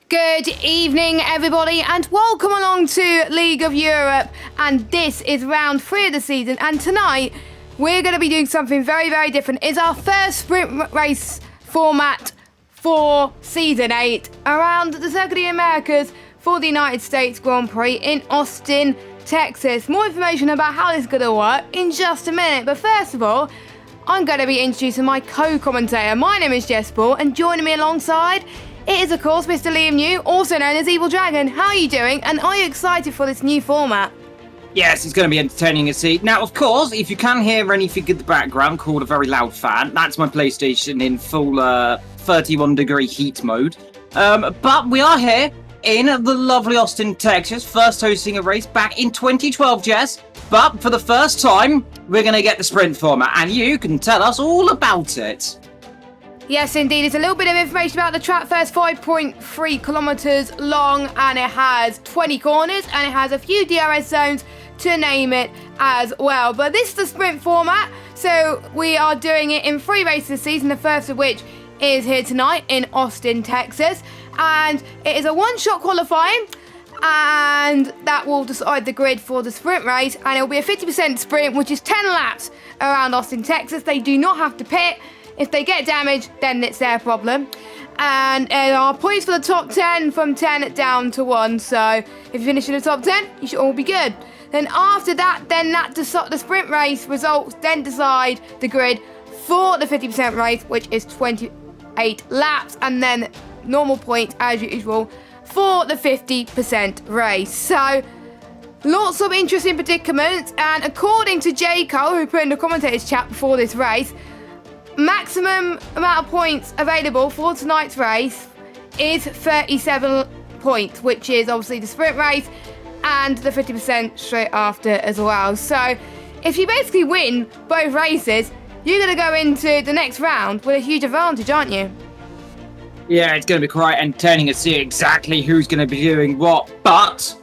Good evening, everybody, and welcome along to League of Europe. And this is round 3 of the season. And tonight, we're going to be doing something very, very different. It's our first sprint race format for Season 8 around the Circuit of the Americas for the United States Grand Prix in Austin, Texas. More information about how this is going to work in just a minute. But first of all, I'm going to be introducing my co-commentator. My name is Jess Ball, and joining me alongside it is, of course, Mr. Liam New, also known as Evil Dragon. How are you doing, and are you excited for this new format? Yes, it's going to be entertaining to see. Now, of course, if you can hear anything in the background called a very loud fan, that's my PlayStation in full 31-degree heat mode. But we are here in the lovely Austin, Texas, first hosting a race back in 2012, Jess. But for the first time, we're going to get the sprint format, and you can tell us all about it. Yes, indeed. It's a little bit of information about the track. First 5.3 kilometres long, and it has 20 corners, and it has a few DRS zones to name it as well. But this is the sprint format, so we are doing it in 3 races this season, the first of which is here tonight in Austin, Texas. And it is a one-shot qualifying, and that will decide the grid for the sprint race. And it will be a 50% sprint, which is 10 laps around Austin, Texas. They do not have to pit. If they get damaged, then it's their problem. And there are points for the top 10 from 10 down to 1. So if you finish in the top 10, you should all be good. Then after that, the sprint race results then decide the grid for the 50% race, which is 28 laps. And then normal points, as usual, for the 50% race. So lots of interesting predicaments. And according to J. Cole, who put in the commentators chat before this race, maximum amount of points available for tonight's race is 37 points, which is obviously the sprint race and the 50% straight after as well. So if you basically win both races, you're going to go into the next round with a huge advantage, aren't you? Yeah, it's going to be quite entertaining to see exactly who's going to be doing what. But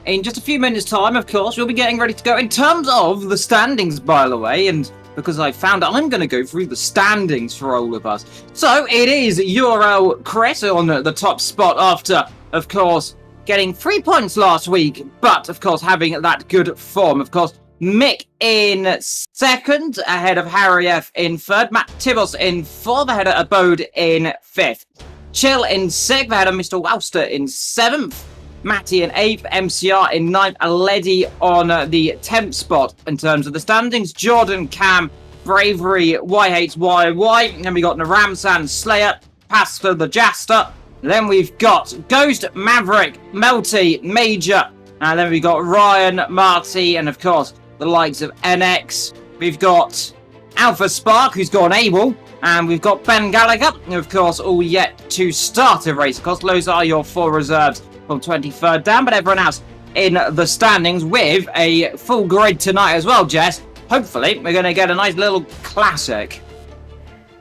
in just a few minutes' time, of course, we'll be getting ready to go. In terms of the standings, by the way, and because I found out I'm going to go through the standings for all of us. So it is Euro Chris on the top spot after, of course, getting 3 points last week, but, of course, having that good form. Of course, Mick in second, ahead of Harry F in third, Matt Tibos in fourth, ahead of Abode in fifth, Chill in sixth, ahead of Mr. Wowster in seventh, Matty in 8th, MCR in 9th, Leddy on the 10th spot in terms of the standings. Jordan, Cam, Bravery, YHYY. Then we got Naramsan, Slayer, Pastor the Jaster. Then we've got Ghost, Maverick, Melty, Major. And then we got Ryan, Marty, and of course the likes of NX. We've got Alpha Spark, who's gone able. And we've got Ben Gallagher, who of course all yet to start a race. Of course, those are your 4 reserves from 23rd down, but everyone else in the standings with a full grid tonight as well, Jess. Hopefully, we're going to get a nice little classic.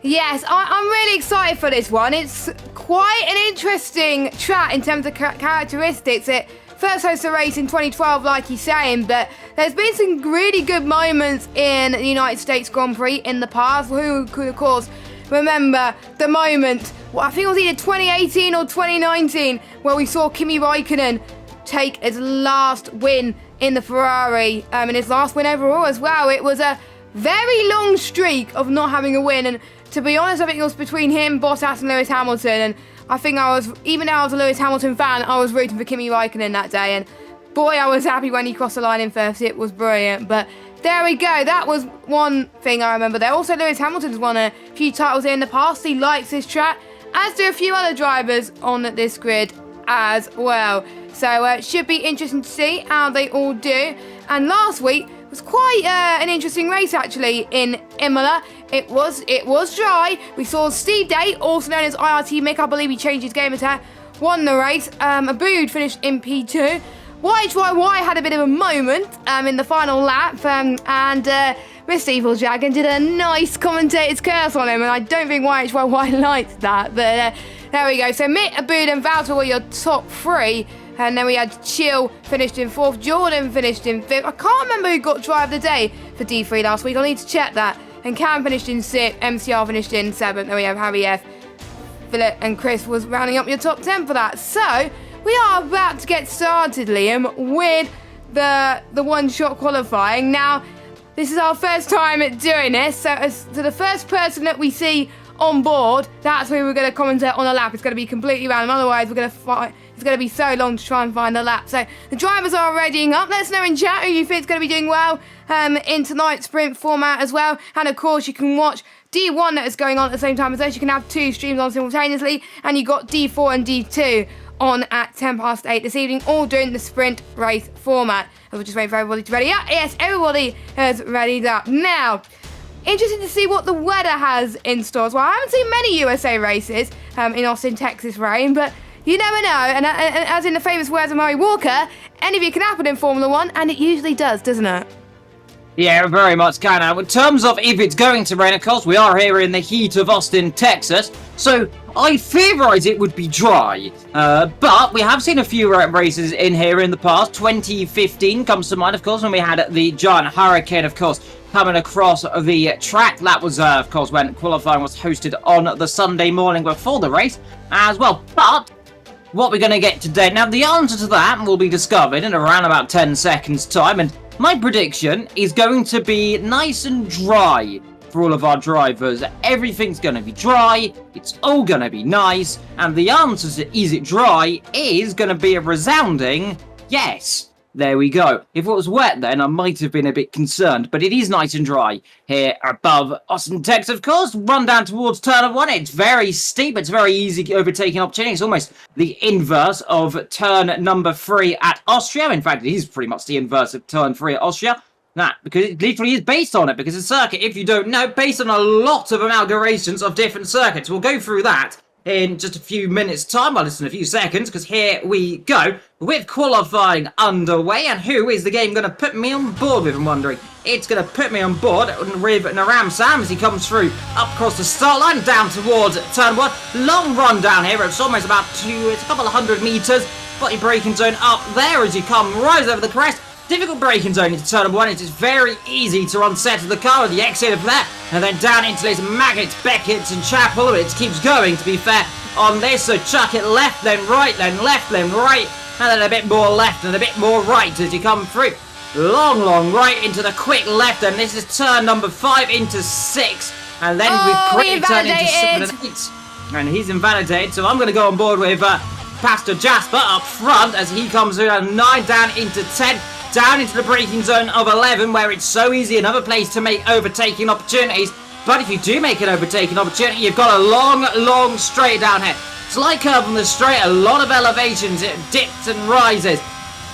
Yes, I'm really excited for this one. It's quite an interesting track in terms of characteristics. It first hosted a race in 2012, like you're saying, but there's been some really good moments in the United States Grand Prix in the past. Who could, of course, remember the moment, well, I think it was either 2018 or 2019, where we saw Kimi Räikkönen take his last win in the Ferrari, and his last win overall as well. It was a very long streak of not having a win, and to be honest, I think it was between him, Bottas and Lewis Hamilton, and I think even though I was a Lewis Hamilton fan, I was rooting for Kimi Räikkönen that day, and boy, I was happy when he crossed the line in first. It was brilliant, but there we go. That was one thing I remember there. Also, Lewis Hamilton's won a few titles in the past. He likes this track, as do a few other drivers on this grid as well. So it should be interesting to see how they all do. And last week was quite an interesting race, actually, in Imola. It was dry. We saw Steve Day, also known as IRT Mick, I believe he changed his game attack, won the race. Abood finished in P2. YHYY had a bit of a moment in the final lap, and Mr. Evil Dragon did a nice commentator's curse on him, and I don't think YHYY liked that, but there we go. So Mick, Abood and Valtteri were your top 3, and then we had Chill finished in 4th, Jordan finished in 5th. I can't remember who got drive of the day for D3 last week, I'll need to check that. And Cam finished in 6th, MCR finished in 7th, then we have Harry F Philip and Chris was rounding up your top 10 for that. So we are about to get started, Liam, with the one-shot qualifying. Now, this is our first time at doing this, so the first person that we see on board, that's who we're going to commentate on a lap. It's going to be completely random, otherwise we're going to fight. It's going to be so long to try and find a lap. So the drivers are readying up. Let us know in chat who you think is going to be doing well in tonight's sprint format as well. And of course, you can watch D1 that is going on at the same time as this. You can have 2 streams on simultaneously, and you got D4 and D2 on at 8:10 this evening, all during the sprint race format. I will just wait for everybody to ready up. Yes, everybody has readied up. Now, interesting to see what the weather has in store as well. I haven't seen many USA races in Austin, Texas rain, but you never know. And as in the famous words of Murray Walker, anything can happen in Formula One, and it usually does, doesn't it? Yeah, very much can. Now, in terms of if it's going to rain, of course, we are here in the heat of Austin, Texas, so I theorise it would be dry. But we have seen a few races in here in the past. 2015 comes to mind, of course, when we had the giant hurricane, of course, coming across the track. That was, of course, when qualifying was hosted on the Sunday morning before the race as well. But what we're going to get today, now the answer to that will be discovered in around about 10 seconds time, and my prediction is going to be nice and dry for all of our drivers. Everything's going to be dry, it's all going to be nice, and the answer to is it dry is going to be a resounding yes. There we go. If it was wet then, I might have been a bit concerned, but it is nice and dry here above Austin, Texas. Of course, run down towards turn 1. It's very steep. It's very easy overtaking opportunity. It's almost the inverse of turn number 3 at Austria. In fact, it is pretty much the inverse of turn 3 at Austria. That, because it literally is based on it, because it's a circuit, if you don't know, based on a lot of amalgamations of different circuits. We'll go through that in just a few minutes' time, well, listen, a few seconds, because here we go, with qualifying underway, and who is the game going to put me on board with, I'm wondering? It's going to put me on board with Naram Sam as he comes through, up across the start line, down towards turn 1, long run down here, it's almost about it's a couple of 100 metres, body braking zone up there as you come right over the crest. Difficult braking zone into turn 1. It is very easy to unsettle the car at the exit of that. And then down into these Maggots, Beckett's and Chapel. It keeps going, to be fair, on this. So chuck it left, then right, then left, then right. And then a bit more left and a bit more right as you come through. Long right into the quick left. And this is turn number 5 into 6. And then we've quickly turned into 7 and 8. And he's invalidated. So I'm going to go on board with Pastor Jasper up front as he comes through. 9 down into 10. Down into the braking zone of 11, where it's so easy, another place to make overtaking opportunities. But if you do make an overtaking opportunity, you've got a long straight down here. Slight curve on the straight, a lot of elevations, it dips and rises.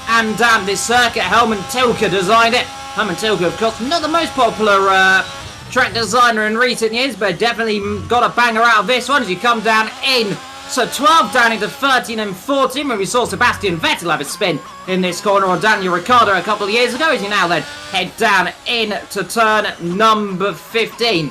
And this circuit, Helmut Tilke designed it. Helmut Tilke, of course, not the most popular track designer in recent years, but definitely got a banger out of this one as you come down in. So 12 down into 13 and 14 when we saw Sebastian Vettel have a spin in this corner, or Daniel Ricciardo a couple of years ago, as you now then head down into turn number 15.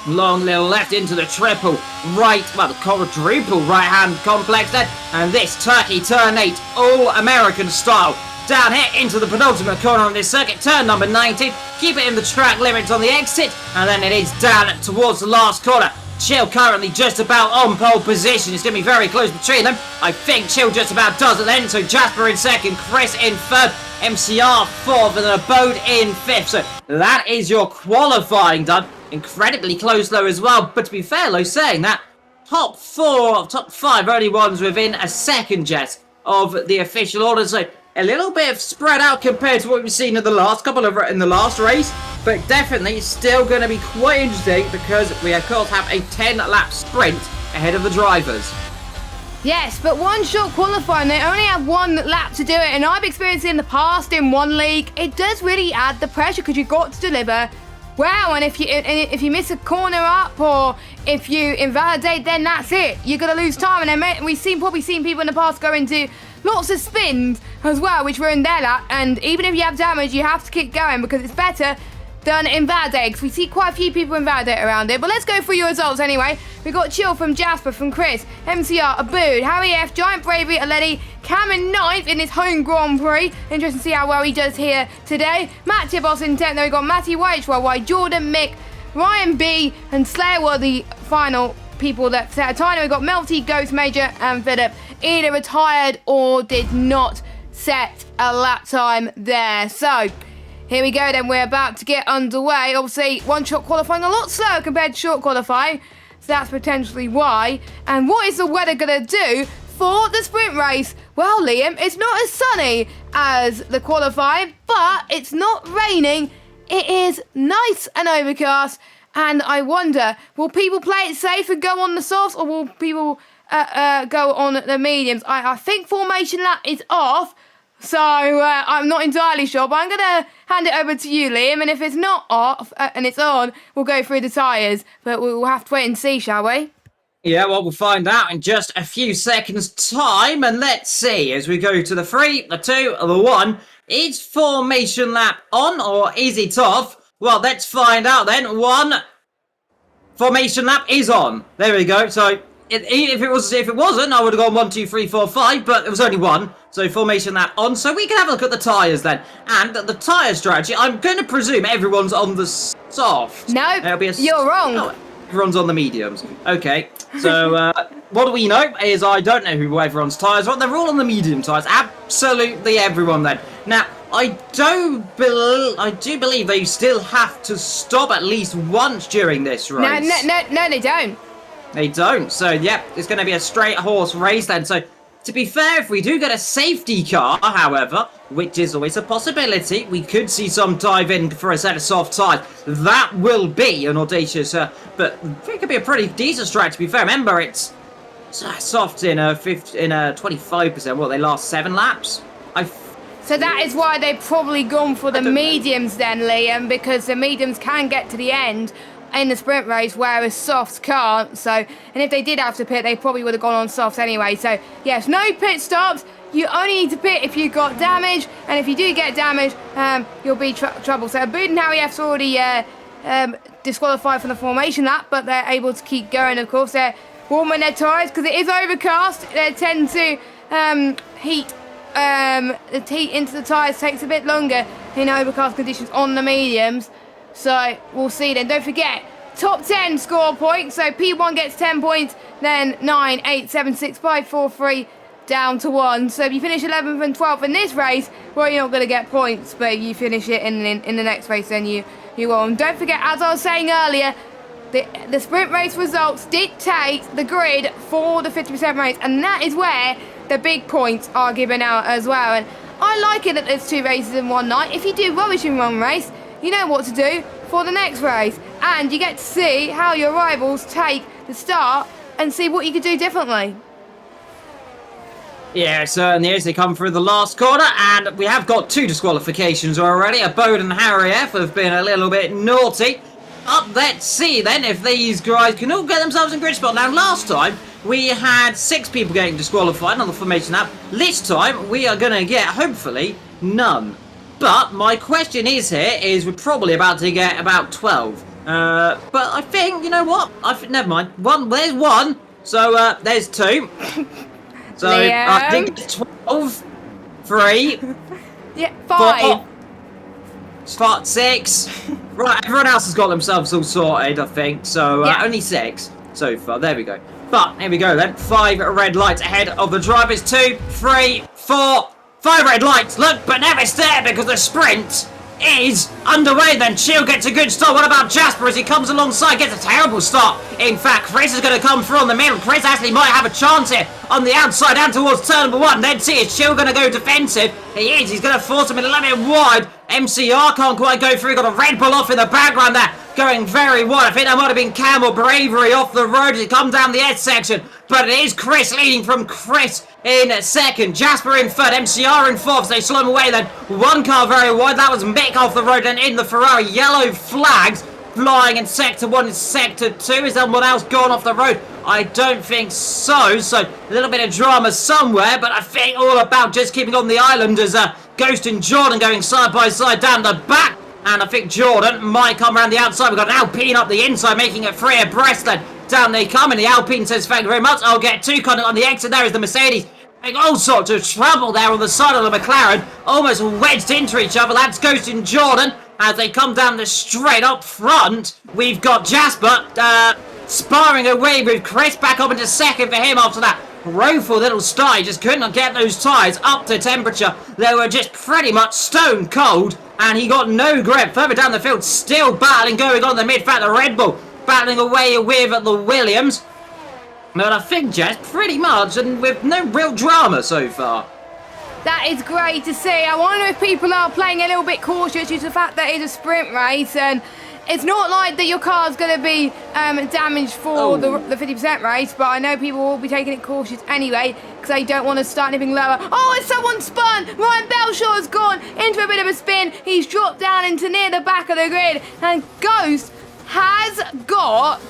Long little left into the triple right, well, the quadruple right hand complex then, and this Turkey turn 8 all American style. Down here into the penultimate corner on this circuit, turn number 19. Keep it in the track limits on the exit, and then it is down towards the last corner. Chill currently just about on pole position. It's going to be very close between them. I think Chill just about does it then. So Jasper in second, Chris in third, MCR fourth, and then Abode in fifth. So that is your qualifying done. Incredibly close though as well. But to be fair though, saying that, top 5 only ones within a second jet of the official order. So a little bit of spread out compared to what we've seen in the last in the last race, but definitely still going to be quite interesting because we of course have a 10-lap sprint ahead of the drivers. Yes, but one shot qualifying, they only have 1 lap to do it, and I've experienced it in the past in one league. It does really add the pressure because you've got to deliver well, and if you miss a corner up or if you invalidate, then that's it. You're going to lose time, and then we've probably seen people in the past go into lots of spins as well, which were in their lap, and even if you have damage, you have to keep going because it's better than invalidate, because we see quite a few people invalidate around it. But let's go through your results anyway. We got Chill from Jasper, from Chris, MCR, Abood, Harry F, Giant Bravery, Aledi, Cam in 9th in his home Grand Prix. Interesting to see how well he does here today. Matt Tibos in 10th. Then we got Matty White, Jordan, Mick, Ryan B, and Slayer were the final people that set a time. We've got Melty, Ghost, Major, and Philip either retired or did not set a lap time there. So here we go then, we're about to get underway. Obviously, one-shot qualifying a lot slower compared to short qualifying, so that's potentially why. And what is the weather going to do for the sprint race? Well, Liam, it's not as sunny as the qualifying, but it's not raining. It is nice and overcast, and I wonder, will people play it safe and go on the softs, or will people go on the mediums? I think formation lap is off, so I'm not entirely sure, but I'm going to hand it over to you, Liam, and if it's not off and it's on, we'll go through the tyres, but we'll have to wait and see, shall we? Yeah, well, we'll find out in just a few seconds' time, and let's see, as we go to the 3, the 2, the 1, is formation lap on, or is it off? Well, let's find out then. 1, formation lap is on. There we go, so if it wasn't, I would have gone 1, 2, 3, 4, 5, but it was only 1. So formation lap on. So we can have a look at the tyres then. And the tyre strategy, I'm going to presume everyone's on the soft. No, you're wrong. Oh, everyone's on the mediums. Okay, so what do we know is I don't know who everyone's tyres are. They're all on the medium tyres. Absolutely everyone then. Now, I do believe they still have to stop at least once during this race. No, they don't. They don't. So, yeah, it's going to be a straight horse race then. So, to be fair, if we do get a safety car, however, which is always a possibility, we could see some dive in for a set of soft tyres. That will be an audacious, but I think it could be a pretty decent strike, to be fair. Remember, it's soft in a 25%. Well, they last 7 laps. So that is why they've probably gone for the mediums then, Liam, because the mediums can get to the end in the sprint race, whereas softs can't. So, and if they did have to pit, they probably would have gone on softs anyway. So, yes, no pit stops. You only need to pit if you've got damage, and if you do get damage, you'll be trouble. So, Budenhauer's already disqualified from the formation lap, but they're able to keep going. Of course, they're warming their tyres because it is overcast. They tend to heat. The heat into the tyres takes a bit longer in overcast conditions on the mediums. So we'll see then. Don't forget, top 10 score points. So P1 gets 10 points, then 9, 8, 7, 6, 5, 4, 3, down to 1. So if you finish 11th and 12th in this race, well, you're not going to get points. But if you finish it in the next race, then you will. And don't forget, as I was saying earlier, the sprint race results dictate the grid for the 50% race. And that is where the big points are given out as well. And I like it that there's 2 races in one night. If you do rubbish in one race, you know what to do for the next race, and you get to see how your rivals take the start and see what you could do differently. Yeah, it certainly is. They come through the last corner, and we have got 2 disqualifications already. Budenhauer have been a little bit naughty. Let's see then if these guys can all get themselves in grid spot. Now, last time we had 6 people getting disqualified on the formation lap. This time we are going to get, hopefully, none. But my question is we're probably about to get about 12. But I think, you know what? Never mind. There's 1. So, there's 2. So, I think it's 12. 3. Yeah, 5. 6. Right, everyone else has got themselves all sorted, I think. So, only 6 so far. There we go. But, here we go then. 5 red lights ahead of the drivers. 2, 3, 4... 5 red lights, look, but now it's there because the sprint is underway then. Shield gets a good start. What about Jasper as he comes alongside? Gets a terrible start. In fact, Chris is going to come through on the middle. Chris actually might have a chance here on the outside and towards turn number 1. Then see, is Shield going to go defensive? He is. He's going to force him a little bit wide. MCR can't quite go through. Got a Red Bull off in the background there. Going very wide. I think that might have been Cam or Bravery off the road as he comes down the S section. But it is Chris leading from Chris in second. Jasper in third. MCR in fourth. So they slow him away then. 1 car very wide. That was Mick off the road and in the Ferrari. Yellow flags flying in sector 1 and sector 2. Is anyone else gone off the road? I don't think so. So a little bit of drama somewhere. But I think all about just keeping on the island as Ghost and Jordan going side by side down the back. And I think Jordan might come around the outside. We've got an Alpine up the inside, making it 3 abreast then. Down they come, and the Alpine says thank you very much. I'll get 2 on the exit. There is the Mercedes. All sorts of trouble there on the side of the McLaren. Almost wedged into each other. That's Ghost and Jordan as they come down the straight up front. We've got Jasper. sparring away with Chris back up into second for him after that woeful little start. He just could not get those tyres up to temperature. They were just pretty much stone cold, and he got no grip. Further down the field, still battling, going on the midfield. The Red Bull battling away with the Williams. But I think, Jess, pretty much, and with no real drama so far. That is great to see. I wonder if people are playing a little bit cautious due to the fact that it's a sprint race, and it's not like that your car's going to be damaged for the 50% race, but I know people will be taking it cautious anyway because they don't want to start anything lower. Oh, it's someone spun! Ryan Belshaw has gone into a bit of a spin. He's dropped down into near the back of the grid, and Ghost has got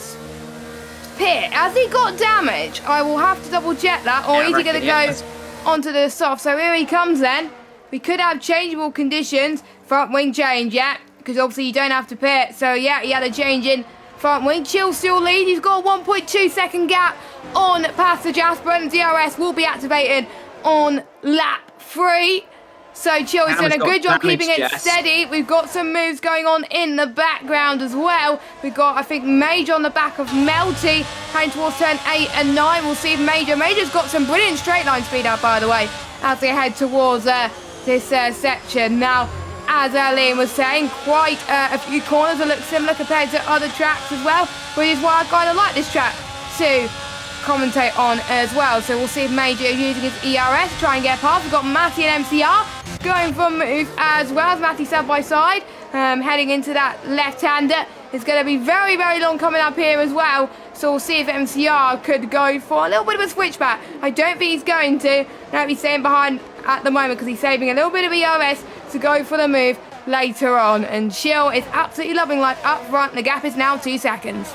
pit. Has he got damage? I will have to double check that, or is he going to go onto the soft? So here he comes then. We could have changeable conditions. Front wing change, yeah. Because obviously you don't have to pit. So yeah, he had a change in front wing. Chill still lead. He's got a 1.2 second gap on past the Jasper, and DRS will be activated on lap 3. So Chill is doing a good job keeping it steady. We've got some moves going on in the background as well. We've got, I think, Major on the back of Melty heading towards turn 8 and 9. We'll see if Major's got some brilliant straight line speed up, by the way, as they head towards this section. Now, as Liam was saying, quite a few corners that look similar compared to other tracks as well, which is why I kind of like this track to commentate on as well. So we'll see if Major is using his ERS to try and get past. We've got Matty and MCR going for a move as well as Matty side by side, heading into that left-hander. It's going to be very, very long coming up here as well. So we'll see if MCR could go for a little bit of a switchback. I don't think he's going to. Now he's staying behind at the moment because he's saving a little bit of ERS to go for the move later on. And Chill is absolutely loving life up front. The gap is now 2 seconds.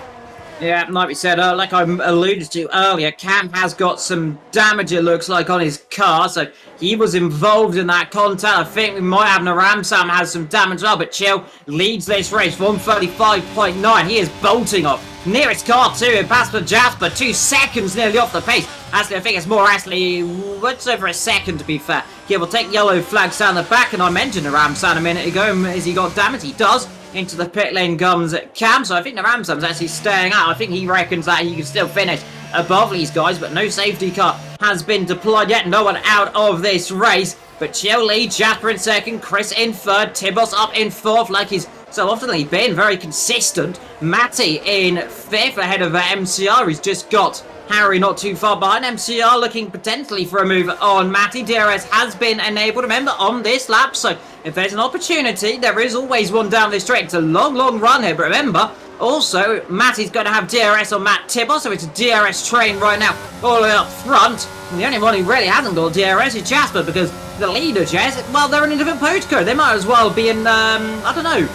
Yeah, like we said, like I alluded to earlier, Cam has got some damage, it looks like, on his car, so he was involved in that contact. I think we might have Naram Sam has some damage as well, but Chill leads this race, 135.9. He is bolting off nearest car too, and past for Jasper, 2 seconds nearly off the pace. Actually, I think it's more actually, what's over a second to be fair. Yeah, we'll take yellow flags down the back, and I mentioned Naram Sam a minute ago, has he got damage? He does. Into the pit lane comes Cam, so I think the Ramsam's actually staying out. I think he reckons that he can still finish above these guys, but no safety car has been deployed yet. No one out of this race, but Chill leads, Jasper in second, Chris in third, Tibos up in fourth like he's so often been, very consistent. Matty in fifth ahead of MCR. He's just got Harry not too far behind. MCR looking potentially for a move on Matty. DRS has been enabled, remember, on this lap, so if there's an opportunity, there is always one down this straight. It's a long, long run here, but remember, also, Matty's going to have DRS on Matt Tibble, so it's a DRS train right now, all the way up front. And the only one who really hasn't got DRS is Jasper, because the leader, Jess, well, they're in a different postcode. They might as well be in, I don't know,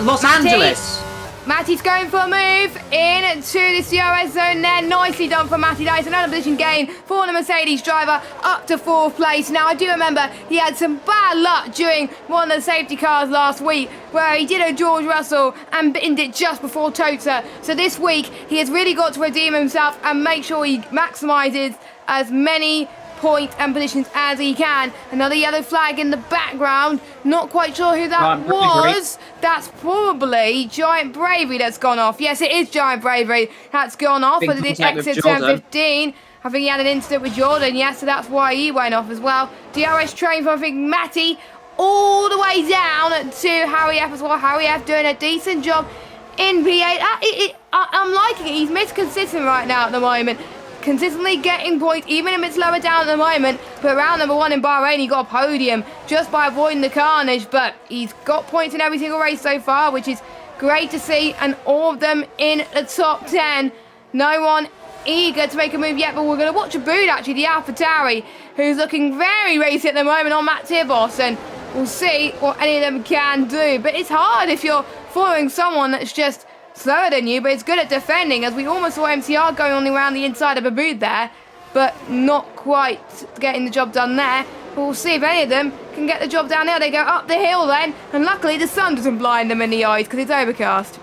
Los Angeles. Matty's going for a move into the CRS zone there. Nicely done for Matty. That is another position gain for the Mercedes driver up to 4th place. Now, I do remember he had some bad luck during one of the safety cars last week where he did a George Russell and binned it just before COTA. So this week, he has really got to redeem himself and make sure he maximises as many points and positions as he can. Another yellow flag in the background. Not quite sure who that was. That's probably Giant Bravery that's gone off. Yes, it is Giant Bravery that's gone off. But it did exit turn 15. I think he had an incident with Jordan. Yes, so that's why he went off as well. DRS train for, I think, Matty all the way down to Harry F as well. Harry F doing a decent job in P8. I'm liking it. He's consistent right now at the moment. Consistently getting points, even if it's lower down at the moment. But round number 1 in Bahrain, he got a podium just by avoiding the carnage. But he's got points in every single race so far, which is great to see. And all of them in the top 10. No one eager to make a move yet, but we're going to watch a boot, actually, the AlphaTauri, who's looking very racy at the moment on Matt Tibos. And we'll see what any of them can do. But it's hard if you're following someone that's just slower than you, but it's good at defending, as we almost saw MCR going on around the inside of a boot there, but not quite getting the job done there. But we'll see if any of them can get the job down there. They go up the hill then, and luckily the sun doesn't blind them in the eyes because it's overcast.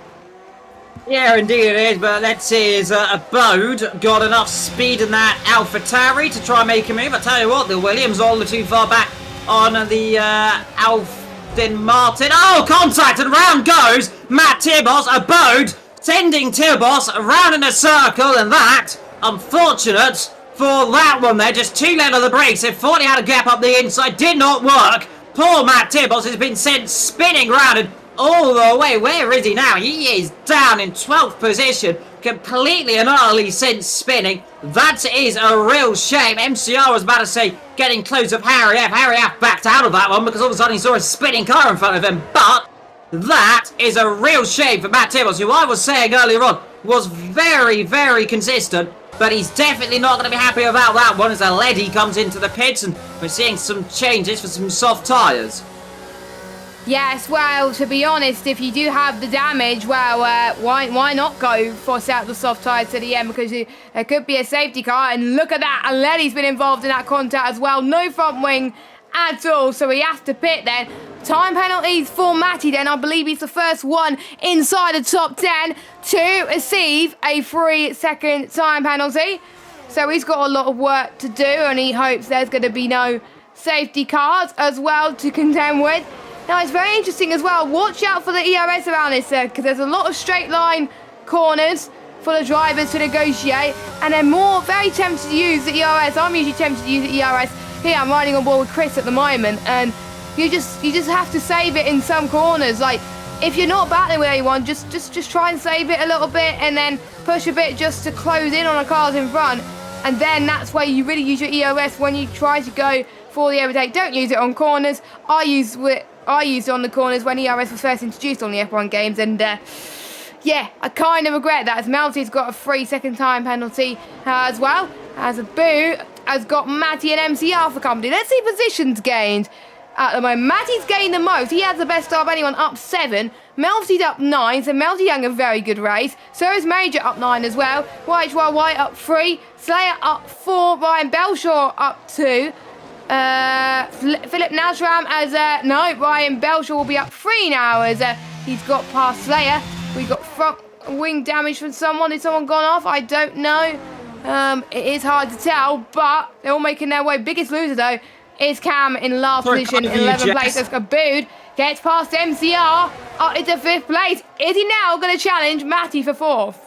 Yeah, indeed it is, but let's see, is Abode got enough speed in that AlphaTauri to try and make a move? I tell you what, the Williams all the too far back on the Aston Martin. Oh, contact, and round goes Matt Tibos. Abode sending Tibbos around in a circle, and that, unfortunate for that one there, just too late on the brakes. It thought he had a gap up the inside, did not work. Poor Matt Tibbos has been sent spinning round and all the way. Where is he now? He is down in 12th position, completely and utterly sent spinning. That is a real shame. MCR was about to say getting close of Harry F. Harry F backed out of that one because all of a sudden he saw a spinning car in front of him, but that is a real shame for Matt Tibbos, who I was saying earlier on was very, very consistent, but he's definitely not going to be happy about that one as a Leddy comes into the pits and we're seeing some changes for some soft tyres. Yes, well, to be honest, if you do have the damage, well, why not go force out the soft tyres to the end, because there could be a safety car, and look at that, and Leddy's been involved in that contact as well, no front wing at all, so he has to pit then. Time penalties for Matty then. I believe he's the first one inside the top 10 to receive a 3-second time penalty. So he's got a lot of work to do, and he hopes there's going to be no safety cars as well to contend with. Now, it's very interesting as well. Watch out for the ERS around this, because there's a lot of straight line corners for the drivers to negotiate, and they're very tempted to use the ERS. I'm usually tempted to use the ERS. Here, I'm riding on board with Chris at the moment, and you just have to save it in some corners. Like, if you're not battling with anyone, just try and save it a little bit, and then push a bit just to close in on the cars in front, and then that's where you really use your ERS when you try to go for the overtake. Don't use it on corners. I used it on the corners when ERS was first introduced on the F1 games, and yeah, I kind of regret that, as Melty's got a 3-second time penalty as well, as Abu has got Matty and MCR for company. Let's see positions gained at the moment. Matty's gained the most. He has the best start of anyone, up 7. Melty's up 9, so Melty having a very good race. So is Major up 9 as well. YHYY up 3. Slayer up 4. Ryan Belshaw up 2. Philip Nasram as no, Ryan Belshaw will be up 3 now as he's got past Slayer. We got front wing damage from someone. Is someone gone off? I don't know. It is hard to tell, but they're all making their way. Biggest loser though is Cam in last position, in 11th place. That's Abud gets past MCR up into 5th place. Is he now going to challenge Matty for 4th?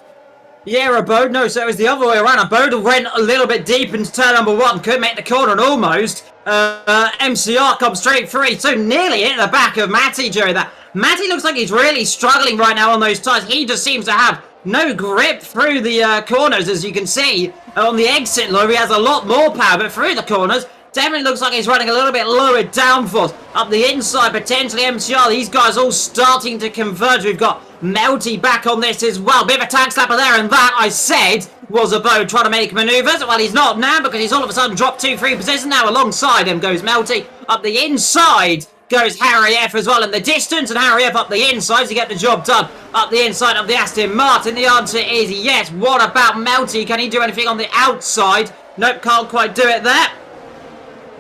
Yeah, Abode, no, so it was the other way around. Abode went a little bit deep into turn number 1, couldn't make the corner and almost. MCR comes straight through, so nearly hit the back of Matty during that. Matty looks like he's really struggling right now on those tyres. He just seems to have no grip through the corners, as you can see. On the exit low, he has a lot more power, but through the corners, definitely looks like he's running a little bit lower downforce. Up the inside, potentially MCR. These guys all starting to converge. We've got Melty back on this as well. Bit of a tag slapper there, and that, I said, was a bow trying to make manoeuvres. Well, he's not now because he's all of a sudden dropped 2-3 positions. Now alongside him goes Melty. Up the inside goes Harry F as well in the distance, and Harry F up the inside to get the job done. Up the inside of the Aston Martin, the answer is yes. What about Melty? Can he do anything on the outside? Nope, can't quite do it there.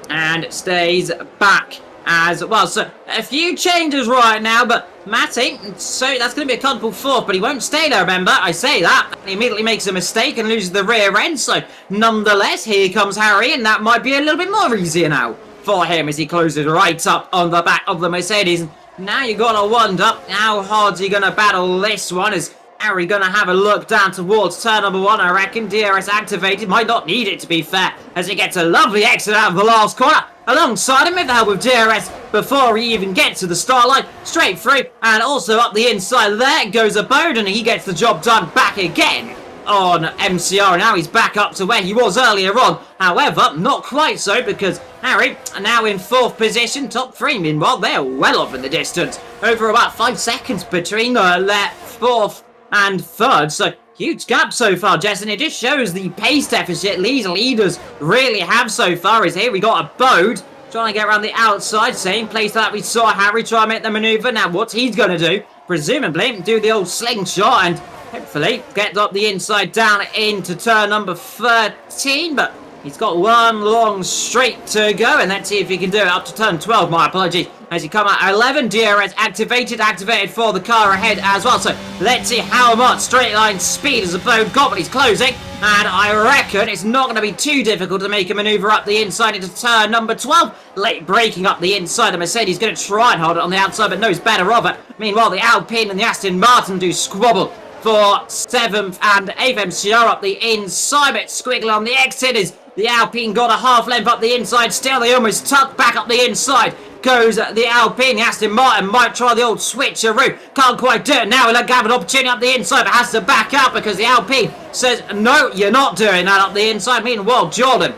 And stays back as well. So a few changes right now, but Matty, so that's going to be a comfortable 4th, but he won't stay there, remember? I say that. He immediately makes a mistake and loses the rear end, so nonetheless, here comes Harry, and that might be a little bit more easier now for him as he closes right up on the back of the Mercedes. Now you got to wonder how hard's he going to battle this one. Is Harry going to have a look down towards turn number 1? I reckon DRS activated. Might not need it, to be fair, as he gets a lovely exit out of the last corner. Alongside him with the help of DRS before he even gets to the start line. Straight through, and also up the inside there goes Abode, and he gets the job done back again on MCR. Now he's back up to where he was earlier on. However, not quite so, because Harry now in 4th position. Top 3, meanwhile, they're well off in the distance. Over about 5 seconds between their 4th and 3rd. So huge gap so far, Jess, and it just shows the pace deficit these leaders really have so far. Is here we got Abode trying to get around the outside, same place that we saw Harry try and make the manoeuvre. Now what's he going to do? Presumably do the old slingshot and hopefully get up the inside down into turn number 13, but he's got one long straight to go, and let's see if he can do it up to turn 12. My apologies. As you come out 11, DRS activated for the car ahead as well. So let's see how much straight line speed has Abode got, but he's closing. And I reckon it's not going to be too difficult to make a manoeuvre up the inside into turn number 12. Late braking up the inside. The Mercedes going to try and hold it on the outside, but knows better of it. Meanwhile, the Alpine and the Aston Martin do squabble for 7th and 8th. MCR up the inside, but squiggly on the exit is the Alpine. Got a half length up the inside. Still, they almost tucked back up the inside. Goes the Alpine. Aston Martin might try the old switcheroo. Can't quite do it now. He'll have an opportunity up the inside, but has to back out because the Alpine says, no, you're not doing that up the inside. Meanwhile, Jordan,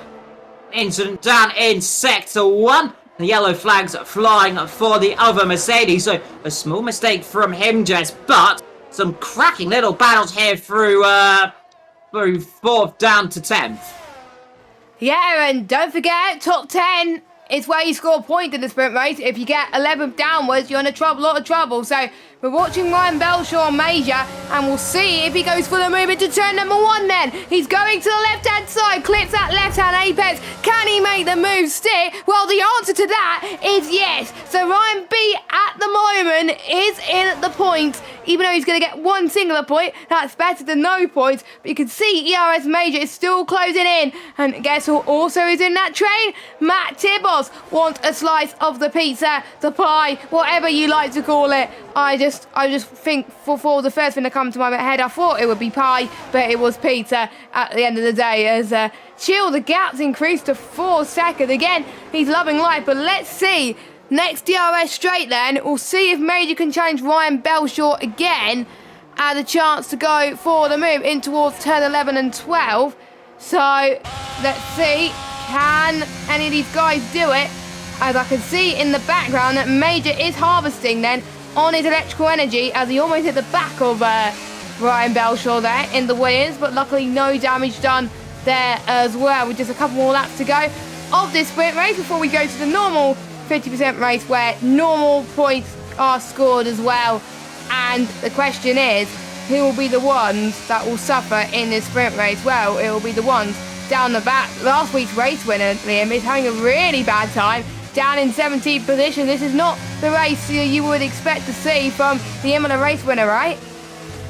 incident down in sector 1. The yellow flags flying for the other Mercedes. So a small mistake from him, Jess, but some cracking little battles here through 4th down to 10th. Yeah, and don't forget, top 10 is where you score a point in the sprint race. If you get 11th downwards, you're in a lot of trouble. So we're watching Ryan Belshaw Major, and we'll see if he goes for the move into turn number 1 then. He's going to the left-hand side, clips that left-hand apex. Can he make the move stick? Well, the answer to that is yes. So Ryan B at the moment is in at the points. Even though he's going to get one singular point, that's better than no points. But you can see ERS Major is still closing in. And guess who also is in that train? Matt Tibbos wants a slice of the pizza, the pie, whatever you like to call it. I just think for the first thing to come to my head, I thought it would be pie, but it was pizza at the end of the day. As Chill, the gap's increased to 4 seconds. Again, he's loving life, but let's see. Next DRS straight then, we'll see if Major can challenge Ryan Belshaw again. Had a chance to go for the move in towards turn 11 and 12. So, let's see. Can any of these guys do it? As I can see in the background that Major is harvesting then on his electrical energy as he almost hit the back of Ryan Belshaw there in the Williams. But luckily no damage done there as well, with just a couple more laps to go of this sprint race before we go to the normal 50% race where normal points are scored as well. And the question is, who will be the ones that will suffer in this sprint race? Well, it will be the ones down the back. Last week's race winner, Liam, is having a really bad time, down in 17th position. This is not the race you would expect to see from the Imola race winner, right?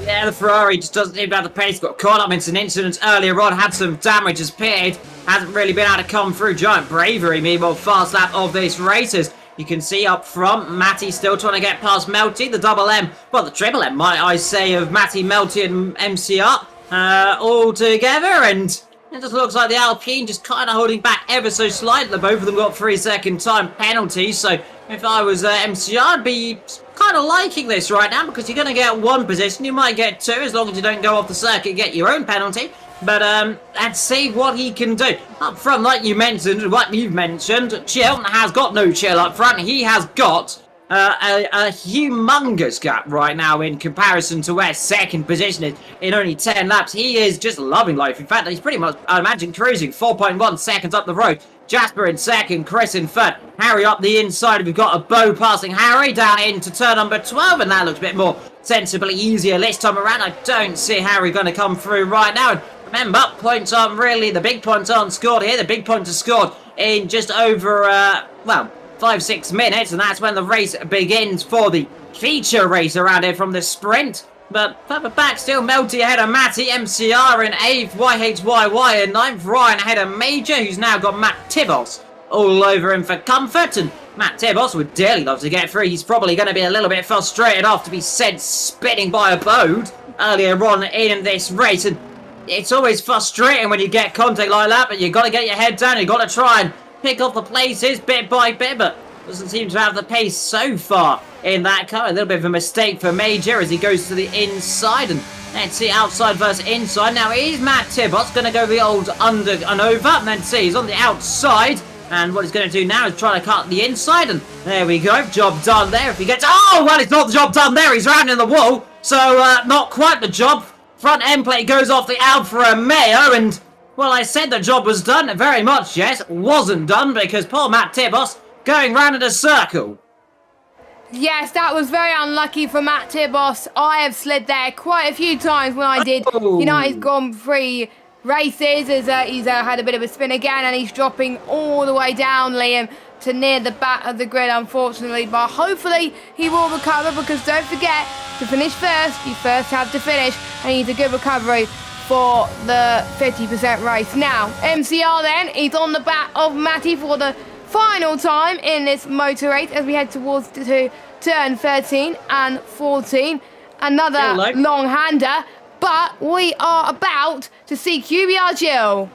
Yeah, the Ferrari just doesn't seem to have the pace. Got caught up in some incidents earlier on, had some damage, has appeared. Hasn't really been able to come through. Giant bravery, meanwhile, fast lap of this races. You can see up front, Matty still trying to get past Melty, the double M, well, the triple M, might I say, of Matty, Melty and MCR all together. And it just looks like the Alpine just kind of holding back ever so slightly. Both of them got 3-second time penalties. So if I was MCR, I'd be kind of liking this right now, because you're going to get 1 position. You might get 2 as long as you don't go off the circuit and get your own penalty. But let's see what he can do. Up front, like you've mentioned, Chill has got no chill up front. He has got a humongous gap right now in comparison to where second position is in only 10 laps. He is just loving life. In fact, he's pretty much, I imagine, cruising 4.1 seconds up the road. Jasper in second, Chris in third, Harry up the inside. We've got a Bo passing Harry down into turn number 12, and that looks a bit more sensibly easier this time around. I don't see Harry going to come through right now. And remember, points aren't really, the big points aren't scored here. The big points are scored in just over, 5-6 minutes, and that's when the race begins for the feature race around here from the sprint. But further back still, Melty ahead of Matty, MCR in 8th, YHYY in 9th, Ryan ahead of Major, who's now got Matt Tibbos all over him for comfort. And Matt Tibbos would dearly love to get through. He's probably going to be a little bit frustrated after being sent spinning by a boat earlier on in this race. And it's always frustrating when you get contact like that, but you've got to get your head down, you've got to try and pick up the places bit by bit, but doesn't seem to have the pace so far in that car. A little bit of a mistake for Major as he goes to the inside, and let's see, outside versus inside. Now is Matt Tibbos going to go the old under and over, and then see, he's on the outside, and what he's going to do now is try to cut the inside, and there we go, job done there. If he gets, oh, well, it's not the job done there, he's rounding the wall, so not quite the job. Front end plate goes off the Alfa Romeo, and well, I said the job was done. Very much, yes, wasn't done, because poor Matt Tibbos going round in a circle. Yes, that was very unlucky for Matt Tibbos. I have slid there quite a few times when I did United Grand Prix races, as he's had a bit of a spin again, and he's dropping all the way down, Liam, to near the back of the grid, unfortunately. But hopefully he will recover, because don't forget, to finish first, you first have to finish, and he needs a good recovery for the 50% race. Now, MCR then, he's on the back of Matty for the final time in this motor race as we head towards to turn 13 and 14. another Hello. long-hander, but we are about to see QBR Jill.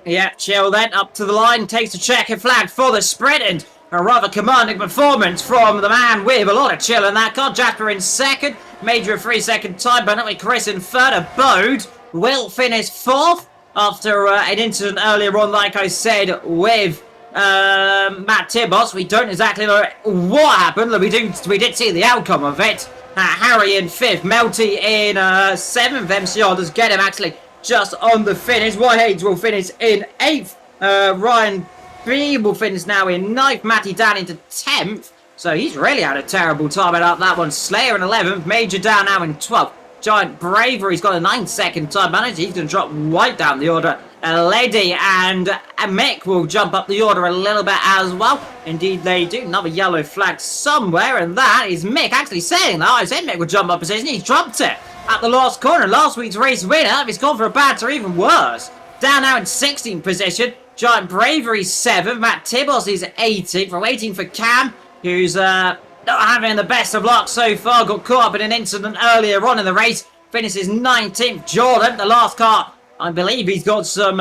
Yeah, Chill then up to the line, takes a checkered flag for the sprint, and a rather commanding performance from the man with a lot of chill in that car. Jasper in second, Major a 3-second time, but not with Chris in third. Abode will finish fourth after an incident earlier on, like I said, with Matt Tibbos. We don't exactly know what happened, we did see the outcome of it. Harry in fifth, Melty in seventh. MCR does get him actually just on the finish. Whiteheads will finish in eighth. Ryan B will finish now in ninth. Matty down into 10th. So he's really had a terrible time about that one. Slayer in 11th. Major down now in 12th. Giant Bravery's got a 9-second time manager. He's going to drop right down the order. Lady and Mick will jump up the order a little bit as well. Indeed they do. Another yellow flag somewhere, and that is Mick actually saying that. I said Mick would jump up position. He's dropped it at the last corner. Last week's race winner. He's gone for a banter, even worse. Down now in 16th position. Giant Bravery 7th. Matt Tibbos is 18th. We're waiting for Cam, who's not having the best of luck so far. Got caught up in an incident earlier on in the race. Finishes 19th. Jordan, the last car, I believe he's got some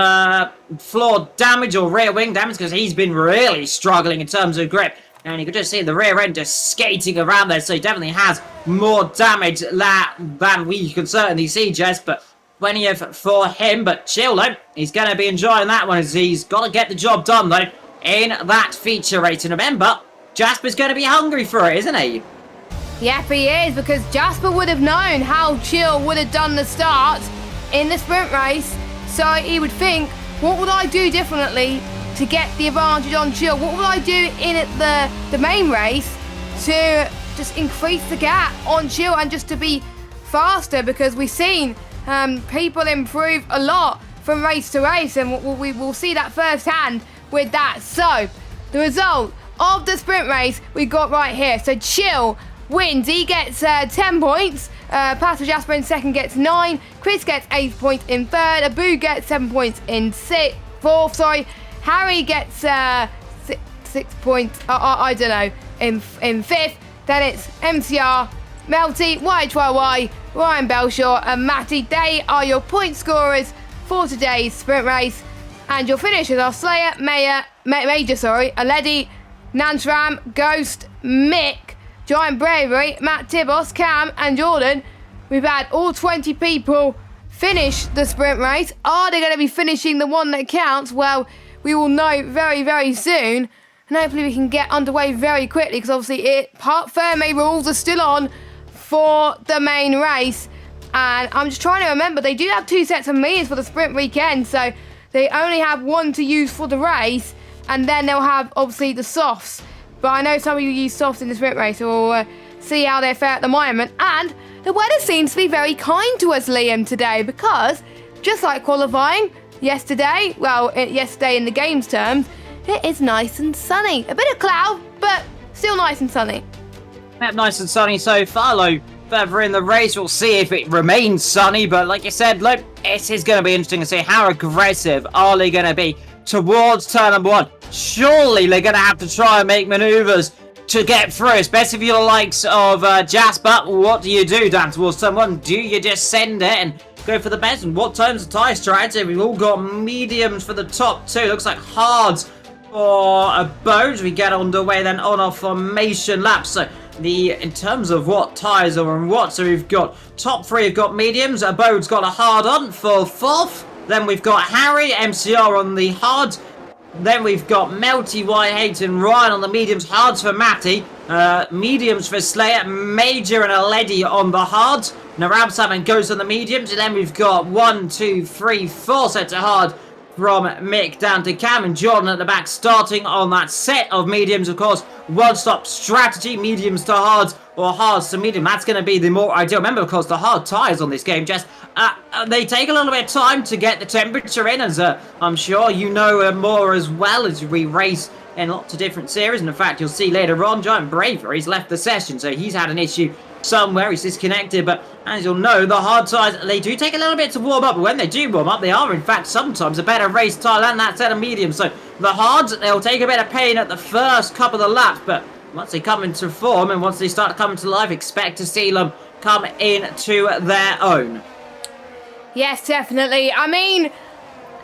floor damage or rear wing damage because he's been really struggling in terms of grip. And you could just see the rear end just skating around there. So he definitely has more damage than we can certainly see, Jess. But plenty of for him. But chill, though. He's going to be enjoying that one as he's got to get the job done, though, in that feature race. And remember, Jasper's going to be hungry for it, isn't he? Yep, he is, because Jasper would have known how Chill would have done the start in the sprint race. So he would think, what would I do differently to get the advantage on Chill? What would I do in the main race to just increase the gap on Chill and just to be faster? Because we've seen people improve a lot from race to race, and we will see that firsthand with that. So the result of the sprint race we got right here. So Chill wins. He gets 10 points. Pastor Jasper in second gets 9. Chris gets 8 points in third. Abu gets 7 points in fourth. Harry gets 6 points. I don't know, in fifth. Then it's MCR, Melty, YHYY, Ryan Belshaw, and Matty. They are your point scorers for today's sprint race. And your finishers are Slayer, Major, Aledi, Nansram, Ghost, Mick, Giant Bravery, Matt Tibbos, Cam, and Jordan. We've had all 20 people finish the sprint race. Are they going to be finishing the one that counts? Well, we will know very, very soon. And hopefully we can get underway very quickly, because obviously Part Ferme rules are still on for the main race. And I'm just trying to remember, they do have 2 sets of meters for the sprint weekend, so they only have 1 to use for the race, and then they'll have obviously the softs. But I know some of you use softs in the sprint race, so we'll see how they fare at the moment. And the weather seems to be very kind to us, Liam, today, because just like qualifying yesterday, yesterday in the games terms, it is nice and sunny. A bit of cloud, but still nice and sunny. Yep, nice and sunny so far, though. Further in the race, we'll see if it remains sunny. But like you said, look, it is going to be interesting to see how aggressive are they going to be towards turn number 1. Surely they're going to have to try and make manoeuvres to get through, especially if you're the likes of Jasper. What do you do down towards turn 1? Do you just send it and go for the best? And what time's the tyre strategy? We've all got mediums for the top 2. Looks like hards for a boat. We get underway then on our formation lap. So in terms of what tyres are and what, so we've got top 3 have got mediums. A boat's got a hard on for 4th. Then we've got Harry, MCR on the hard. Then we've got Melty, Whiteheads, and Ryan on the mediums. Hards for Matty. Mediums for Slayer. Major and Aledi on the hards. Narab Salmon goes on the mediums. And then we've got 1, 2, 3, 4 sets of hard from Mick down to Cam and Jordan at the back, starting on that set of mediums. Of course, one-stop strategy, mediums to hards or hards to medium. That's going to be the more ideal. Remember, of course, the hard tyres on this game, just they take a little bit of time to get the temperature in, as I'm sure you know more as well, as we race in lots of different series. And in fact, you'll see later on, Giant Bravery's left the session, so he's had an issue somewhere. He's disconnected. But as you'll know, the hard tyres, they do take a little bit to warm up. But when they do warm up, they are in fact sometimes a better race tyre than that set of mediums. So the hards, they'll take a bit of pain at the first couple of laps, but once they come into form and once they start coming to life, expect to see them come into their own. Yes, definitely. I mean,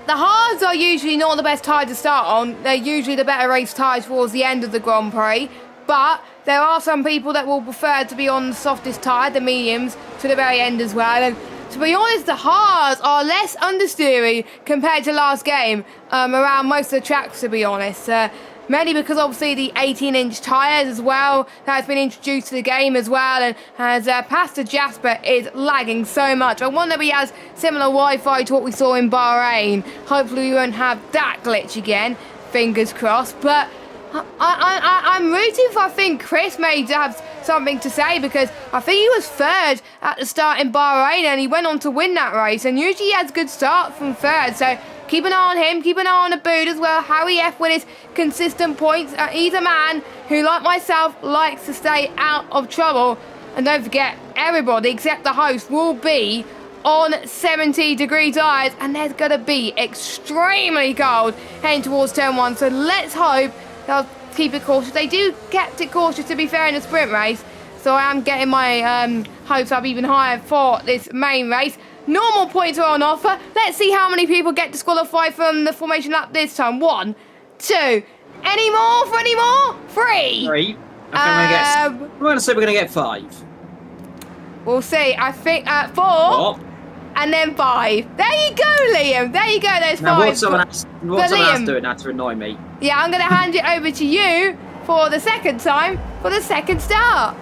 the hards are usually not the best tire to start on. They're usually the better race tyres towards the end of the Grand Prix. But there are some people that will prefer to be on the softest tyre, the mediums, to the very end as well. And to be honest, the hards are less understeery compared to last game around most of the tracks, to be honest. Mainly because obviously the 18-inch tyres as well, that has been introduced to the game as well, and as Pastor Jasper is lagging so much. I wonder if he has similar Wi-Fi to what we saw in Bahrain. Hopefully we won't have that glitch again, fingers crossed. But I'm rooting for, I think, Chris may have something to say, because I think he was third at the start in Bahrain and he went on to win that race, and usually he has good start from third, so keep an eye on him, keep an eye on the boot as well. Harry F with his consistent points. He's a man who, like myself, likes to stay out of trouble. And don't forget, everybody except the host will be on 70-degree tyres, and there's going to be extremely cold heading towards turn 1. So let's hope they'll keep it cautious. They do kept it cautious, to be fair, in the sprint race. So I am getting my hopes up even higher for this main race. Normal points are on offer. Let's see how many people get disqualified from the formation lap this time. 1, 2. Any more for any more? 3. 3. I'm going to say we're going to get 5. We'll see. I think 4. 4. And then 5. There you go, Liam. There you go. There's 5. Now, what's someone else doing now to annoy me? Yeah, I'm going to hand it over to you for the second time for the second start.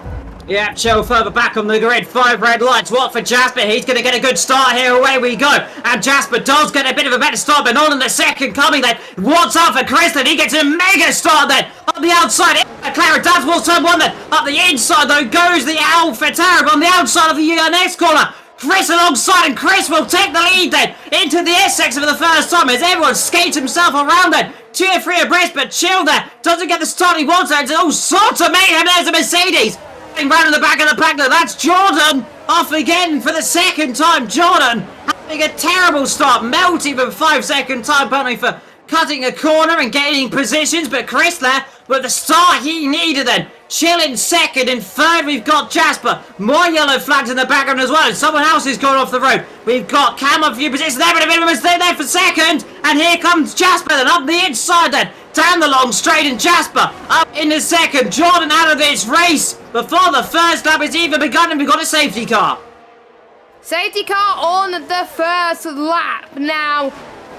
Yeah, chill further back on the grid. 5 red lights. What for Jasper? He's going to get a good start here. Away we go. And Jasper does get a bit of a better start, but on in the second coming then. What's up for Chris? Then he gets a mega start then. Up the outside. Clara does will turn 1 then. Up the inside though goes the Alpha Tarab on the outside of the next corner. Chris alongside, and Chris will take the lead then into the S section for the first time as everyone skates himself around then. 2 or 3 abreast, but chill there. Doesn't get the start he wants there. It's all sorts of mayhem. There's a Mercedes. Round in the back of the pack now. That's Jordan off again for the second time. Jordan having a terrible start, melting for 5-second time penalty for cutting a corner and gaining positions. But Chris there with the start he needed then. Chill in second. In third we've got Jasper. More yellow flags in the background as well. And someone else is going off the road. We've got Cam a few positions there, but a bit of a mistake there for second. And here comes Jasper then up the inside then. Down the long straight, and Jasper up in the second. Jordan out of this race before the first lap has even begun, and we've got a safety car. Safety car on the first lap. Now,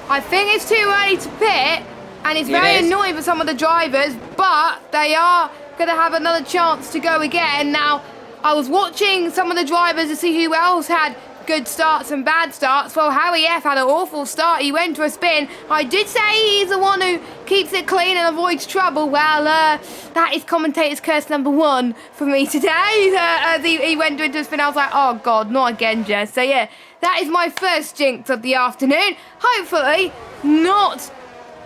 I think it's too early to pit, and it's very annoying for some of the drivers, but they are going to have another chance to go again. Now, I was watching some of the drivers to see who else had good starts and bad starts. Well, Harry F had an awful start. He went to a spin. I did say he's the one who keeps it clean and avoids trouble. Well, that is commentator's curse number 1 for me today. As he went into a spin, I was like, oh God, not again, Jess. So yeah, that is my first jinx of the afternoon. Hopefully not,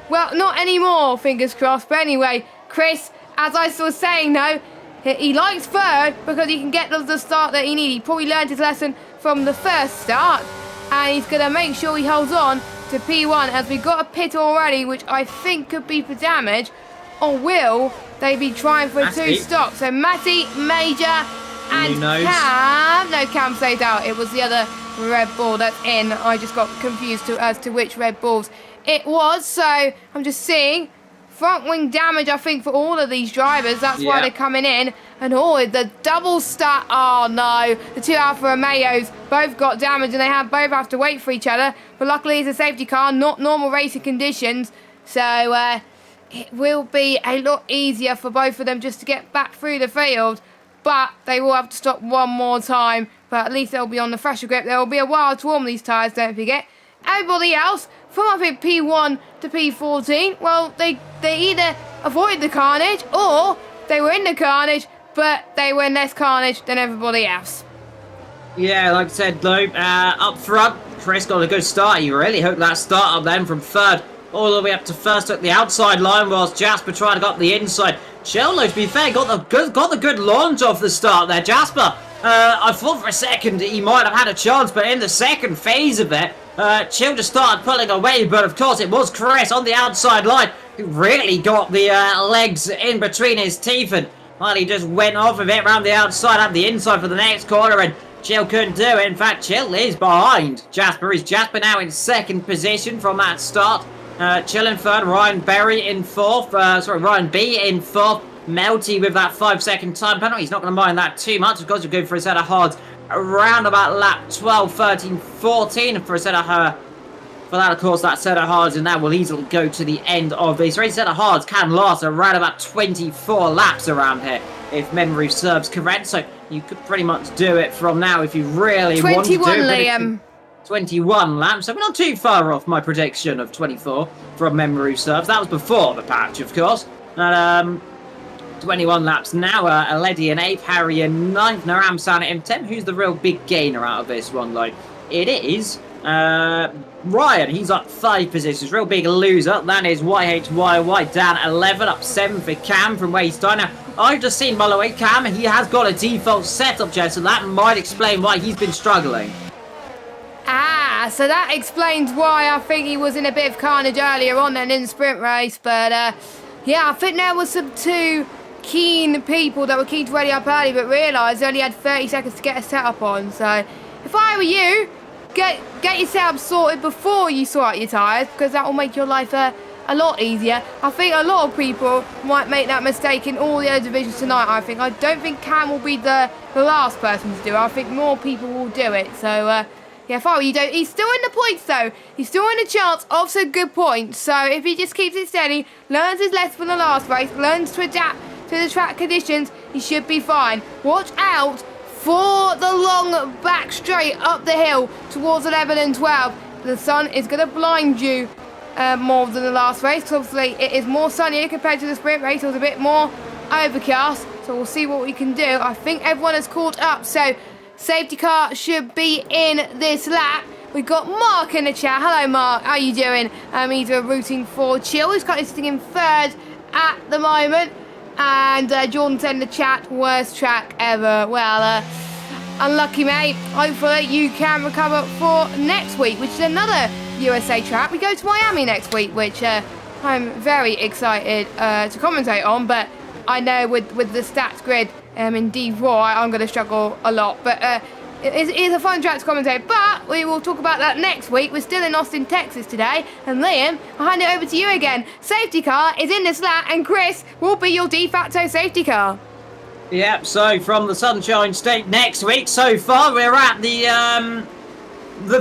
well, not anymore, fingers crossed. But anyway, Chris, as I was saying though, he likes third because he can get the start that he needs. He probably learned his lesson from the first start, and he's going to make sure he holds on to P1 as we got a pit already, which I think could be for damage, or will they be trying for a 2 stop? So Matty, Major, and Cam. No, Cam stayed out. It was the other Red Bull that's in. I just got confused as to which Red Bulls it was. So I'm just seeing front wing damage, I think, for all of these drivers. That's why they're coming in. And the double start. Oh no, the 2 Alfa Romeos both got damage, and they both have to wait for each other. But luckily it's a safety car, not normal racing conditions. So it will be a lot easier for both of them just to get back through the field. But they will have to stop one more time. But at least they'll be on the fresher grip. There will be a while to warm these tyres, don't forget. Everybody else, from I think P1 to P14, well, they either avoided the carnage or they were in the carnage, but they were in less carnage than everybody else. Yeah, like I said, though, up front, Chris got a good start. You really hope that start up then from third all the way up to first at the outside line, whilst Jasper tried to go up the inside. Chello, to be fair, got the good launch off the start there. Jasper, I thought for a second he might have had a chance, but in the second phase of it, Chill just started pulling away, but of course it was Chris on the outside line who really got the legs in between his teeth, and Well, he just went off of it around the outside, up the inside for the next corner, and Chill couldn't do it. In fact, Chill is behind Jasper. Is Jasper now in second position from that start? Chill in third, Ryan Berry in fourth. Ryan B in fourth. Melty with that 5-second time penalty. He's not going to mind that too much. Of course, you're going for a set of hards around about lap 12, 13, 14 for a set of her. For that, of course, that set of hards, and that will easily go to the end of this race. Set of hards can last around about 24 laps around here, if memory serves correct. So you could pretty much do it from now if you really want to do it. 21, Liam. 21 laps, so we're not too far off my prediction of 24 from memory serves. That was before the patch, of course. And 21 laps now. Aledi in 8th, Harry in 9th, Naram San in 10th. Who's the real big gainer out of this one, though? It is Ryan. He's up 5 positions. Real big loser. That is YHYY down 11, up 7 for Cam from where he started. Now, I've just seen, by the way, Cam, he has got a default setup, Jess, so that might explain why he's been struggling. Ah, so that explains why I think he was in a bit of carnage earlier on then in the sprint race. But, yeah, I think there was some two keen people that were keen to ready up early but realised they only had 30 seconds to get a setup on. So, if I were you, get your setup sorted before you sort out your tyres, because that will make your life a lot easier. I think a lot of people might make that mistake in all the other divisions tonight, I think. I don't think Cam will be the last person to do it. I think more people will do it. So, yeah, if I were you, don't. He's still in the points, though. He's still in a chance of some good points. So if he just keeps it steady, learns his lesson from the last race, learns to adapt to the track conditions, he should be fine. Watch out for the long back straight up the hill towards 11 and 12. The sun is going to blind you more than the last race. Obviously, it is more sunnier compared to the sprint race. It was a bit more overcast. So we'll see what we can do. I think everyone has caught up. So safety car should be in this lap. We've got Mark in the chat. Hello, Mark. How are you doing? He's rooting for Chill. He's currently sitting in third at the moment. And Jordan said in the chat, worst track ever. Well, unlucky, mate. Hopefully you can recover for next week, which is another USA track. We go to Miami next week, which I'm very excited to commentate on. But I know with the stats grid in D4, I'm going to struggle a lot. But it is a fun track to commentate. But we will talk about that next week. We're still in Austin, Texas today. And Liam, I'll hand it over to you again. Safety car is in this lap, and Chris will be your de facto safety car. Yep, so from the Sunshine State next week, so far we're at the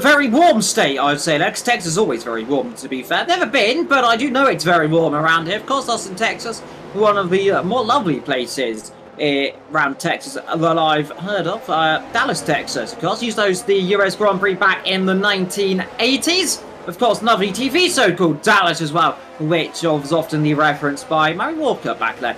very warm state, I would say. Texas is always very warm, to be fair. Never been, but I do know it's very warm around here. Of course, Austin, Texas, one of the more lovely places around Texas that I've heard of. Dallas, Texas, of course. Used those the US Grand Prix back in the 1980s. Of course, lovely TV show called Dallas as well, which was often the reference by Murray Walker back then.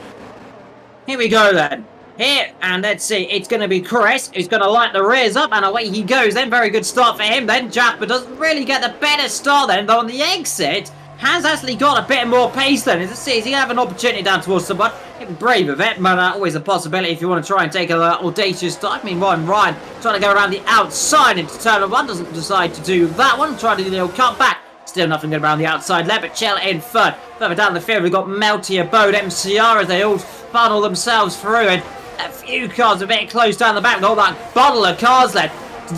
Here we go then. Here, and let's see, it's going to be Chris who's going to light the rears up, and away he goes then. Very good start for him then. Jasper doesn't really get the better start then, though on the exit has actually got a bit more pace then. As I see, he's going to have an opportunity down towards someone. Brave of it, but always a possibility if you want to try and take an audacious start. I mean, Ryan trying to go around the outside into turn 1, doesn't decide to do that one. Trying to do the little cut back. Still nothing good around the outside there, but Chill in third. Further down the field, we've got Melty, Abode, MCR as they all funnel themselves through, and a few cars a bit close down the back. All that bottle of cars led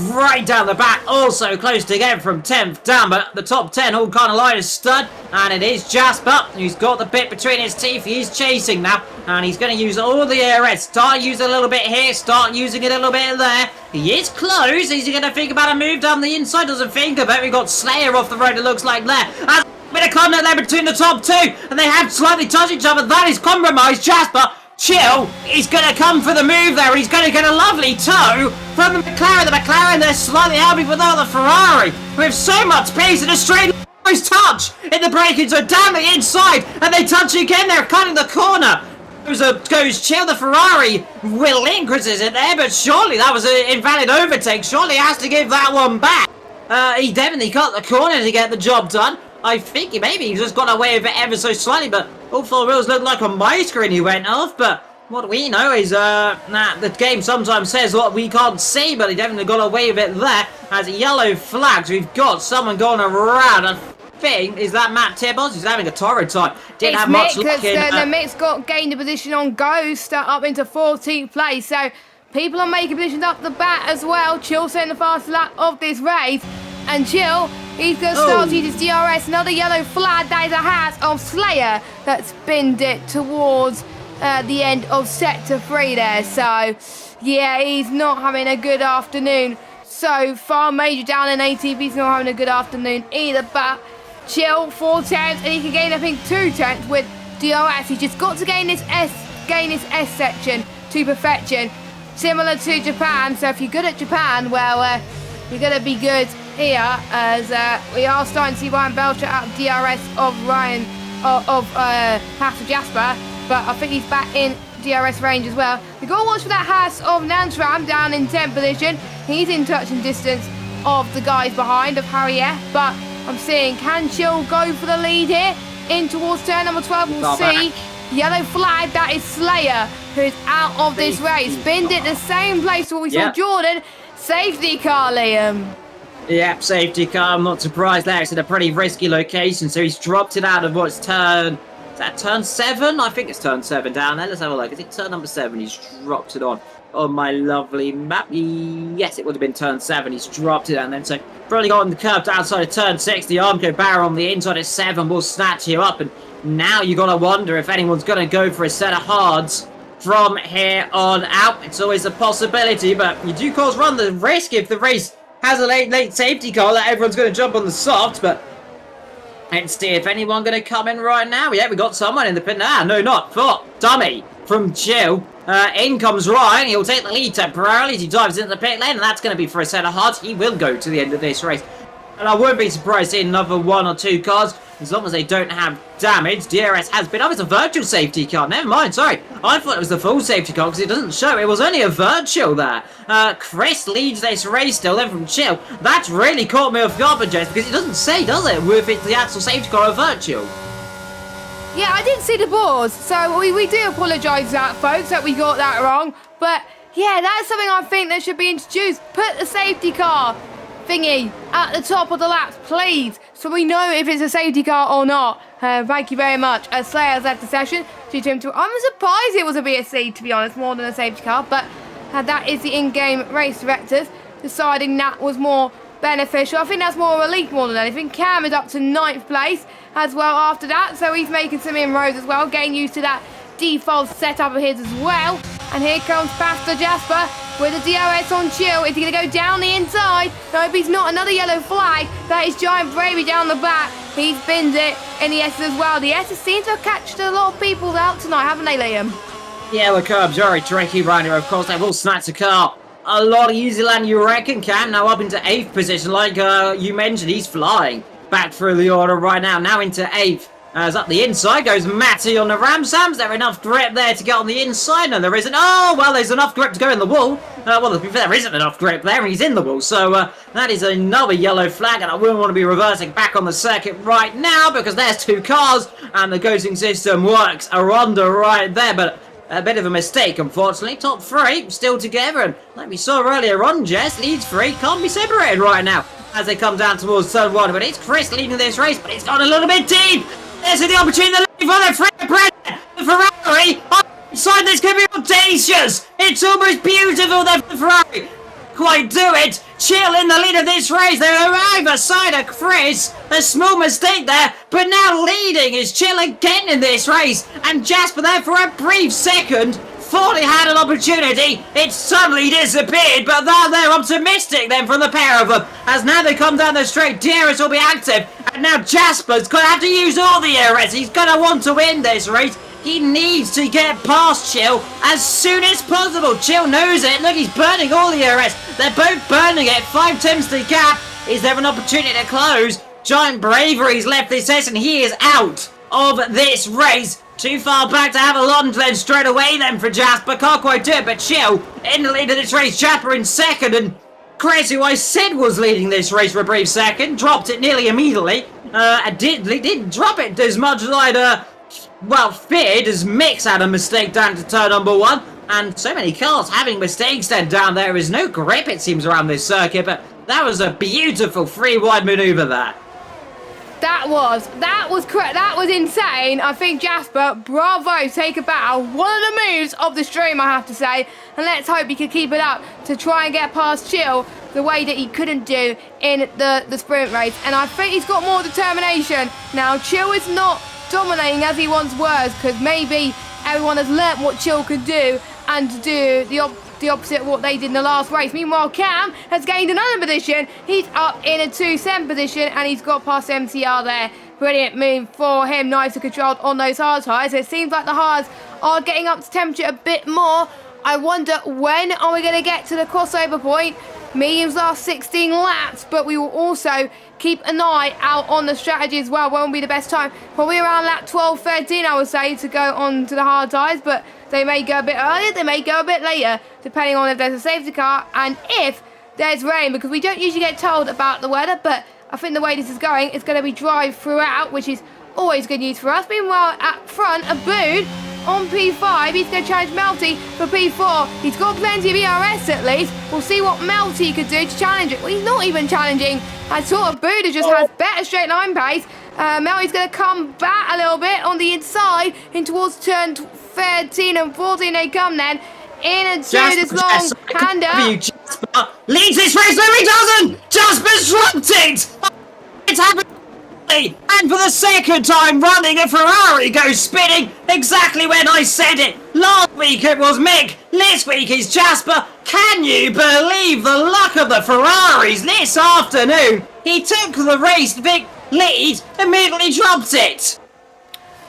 right down the back, also close to get from 10th down, but the top 10 all kind of line is stud, and it is Jasper who's got the bit between his teeth. He is chasing now, and he's going to use all the ARS. Start using a little bit here, start using it a little bit there. He is close. Is he going to think about a move down the inside? Doesn't think of it. We got Slayer off the road, it looks like there. And a bit of contact there between the top 2, and they have slightly touched each other. That is compromised. Jasper Chill is going to come for the move there. He's going to get a lovely toe from the McLaren. The McLaren, they're slightly helping with the Ferrari. With so much pace and a straight touch in the braking zone down the inside. And they touch again. They're cutting the corner. Goes Chill. The Ferrari relinquishes it there. But surely that was an invalid overtake. Surely he has to give that one back. He definitely cut the corner to get the job done. I think he just got away with it ever so slightly, but all 4 wheels look like on my screen he went off. But what we know is the game sometimes says what we can't see, but he definitely got away with it there. As yellow flags, we've got someone going around. think is that Matt Tibbons who's having a torrid time. Didn't It's have much Mick, luck in... the Mick's gained a position on Ghost up into 14th place. So people are making positions up the bat as well. Chill setting the fastest lap of this race. And Chill, he's going to start to use his DRS. Another yellow flag. That is a hat of Slayer that spinned it towards the end of sector 3 there. So, yeah, he's not having a good afternoon so far. Major down in ATV's not having a good afternoon either. But Chill, 4 tenths, and he can gain, I think, 2 tenths with DRS. He's just got to gain this S section to perfection, similar to Japan. So if you're good at Japan, well, you're going to be good here, as we are starting to see Ryan Belcher out of DRS of Pastor Jasper, but I think he's back in DRS range as well. We've got to watch for that Haas of Nantram down in 10th position. He's in touching distance of the guys behind of Harry F, but I'm seeing, can Chill go for the lead here in towards turn number 12? We'll see. Yellow flag, that is Slayer, who's out of this race. Binned it the same place where we saw Jordan. Safety car, Liam. Yep, safety car. I'm not surprised there. It's in a pretty risky location, so he's dropped it out of what's turn... Is that turn 7? I think it's turn 7 down there. Let's have a look. Is it turn number 7? He's dropped it on my lovely map. Yes, it would have been turn 7. He's dropped it, and then so probably got on the curb outside of turn 6. The Armco barrel on the inside of 7 will snatch you up, and now you got to wonder if anyone's going to go for a set of hards from here on out. It's always a possibility, but you do run the risk if the race has a late safety car that everyone's going to jump on the soft. But let's see if anyone going to come in right now. Yeah, we got someone in the pit. No, not for Dummy from Chill. In comes Ryan. He'll take the lead temporarily as he dives into the pit lane, and that's going to be for a set of hards. He will go to the end of this race, and I wouldn't be surprised seeing another 1 or 2 cars, as long as they don't have damage. DRS has been... Oh, it's a virtual safety car. Never mind, sorry. I thought it was the full safety car because it doesn't show. It was only a virtual there. Chris leads this race still, then from Chill. That's really caught me off guard, Jess, because it doesn't say, does it, if it's the actual safety car or virtual? Yeah, I didn't see the boards, so we do apologise for that, folks, that we got that wrong. But, yeah, that's something I think that should be introduced. Put the safety car thingy at the top of the laps, please, so we know if it's a safety car or not. Thank you very much. Slayer's left the session due to him to... I'm surprised it was a BSC, to be honest, more than a safety car, but that is the in-game race directors deciding that was more beneficial. I think that's more relief more than anything. Cam is up to 9th place as well after that, so he's making some inroads as well, getting used to that default setup of his as well. And here comes Pastor Jasper with the DRS on Chill. Is he going to go down the inside? Nope, he's not. Another yellow flag. That is Giant Bravery down the back. He's binned it in the S's as well. The S's seem to have catched a lot of people out tonight, haven't they, Liam? Yeah, the curbs very tricky right here. Of course, they will snatch the car a lot easier than you reckon. Cam now up into 8th position. Like you mentioned, he's flying back through the order right now. Now into 8th. As up the inside goes Matty on the Ramsams. There enough grip there to get on the inside? No, there isn't. Oh, well, there's enough grip to go in the wall. Well, to be fair, there isn't enough grip there, and he's in the wall. So that is another yellow flag, and I wouldn't want to be reversing back on the circuit right now because there's 2 cars, and the ghosting system works Aronda right there. But a bit of a mistake, unfortunately. Top 3 still together, and like we saw earlier on, Jess, leads 3 can't be separated right now as they come down towards turn 1. But it's Chris leading this race, but it's gone a little bit deep. There's the opportunity to leave on the Ferrari. Inside this could be audacious. It's almost beautiful there for the Ferrari. Quite do it. Chill in the lead of this race. They arrive aside of Chris. A small mistake there, but now leading is Chill again in this race. And Jasper there for a brief second thought he had an opportunity. It suddenly disappeared, but they're optimistic then from the pair of them. As now they come down the straight, DRS will be active. And now Jasper's going to have to use all the DRS. He's going to want to win this race. He needs to get past Chill as soon as possible. Chill knows it. Look, he's burning all the DRS. They're both burning it. 5 tenths to the gap. Is there an opportunity to close? Giant Bravery's left this session. He is out of this race. Too far back to have a lunge then straight away then for Jasper. Can't quite do it, but Chill in the lead of this race. Jasper in second, and Chris, who I said was leading this race for a brief second, dropped it nearly immediately. Didn't drop it as much as I'd, feared, as Mix had a mistake down to turn number 1. And so many cars having mistakes then down there. There is no grip, it seems, around this circuit, but that was a beautiful 3-wide manoeuvre there. That was correct. That was insane. I think Jasper, bravo, take a bow. One of the moves of the stream, I have to say. And let's hope he can keep it up to try and get past Chill the way that he couldn't do in the sprint race. And I think he's got more determination. Now, Chill is not dominating as he once was, because maybe everyone has learnt what Chill could do and to do the opposite of what they did in the last race. Meanwhile, Cam has gained another position. He's up in a 2-7 position and he's got past MCR there. Brilliant move for him. Nice and controlled on those hard tires. It seems like the hards are getting up to temperature a bit more. I wonder, when are we going to get to the crossover point? Mediums last 16 laps, but we will also keep an eye out on the strategy as well. Won't be the best time. Probably around lap 12, 13, I would say, to go on to the hard tires, but they may go a bit earlier, they may go a bit later, depending on if there's a safety car and if there's rain, because we don't usually get told about the weather, but I think the way this is going, it's going to be dry throughout, which is always good news for us. Meanwhile, at front, Abood on P5, he's going to challenge Melty for P4. He's got plenty of ERS at least. We'll see what Melty could do to challenge it. Well, he's not even challenging. I saw Abood just has better straight line pace. Melty's going to come back a little bit on the inside in towards turn 13 and 14 they come then. In and through this long hander. Jasper leads this race, no he doesn't! Jasper's dropped it! It's happened! And for the second time running, a Ferrari goes spinning exactly when I said it. Last week it was Mick, this week is Jasper. Can you believe the luck of the Ferraris this afternoon? He took the race lead, immediately dropped it.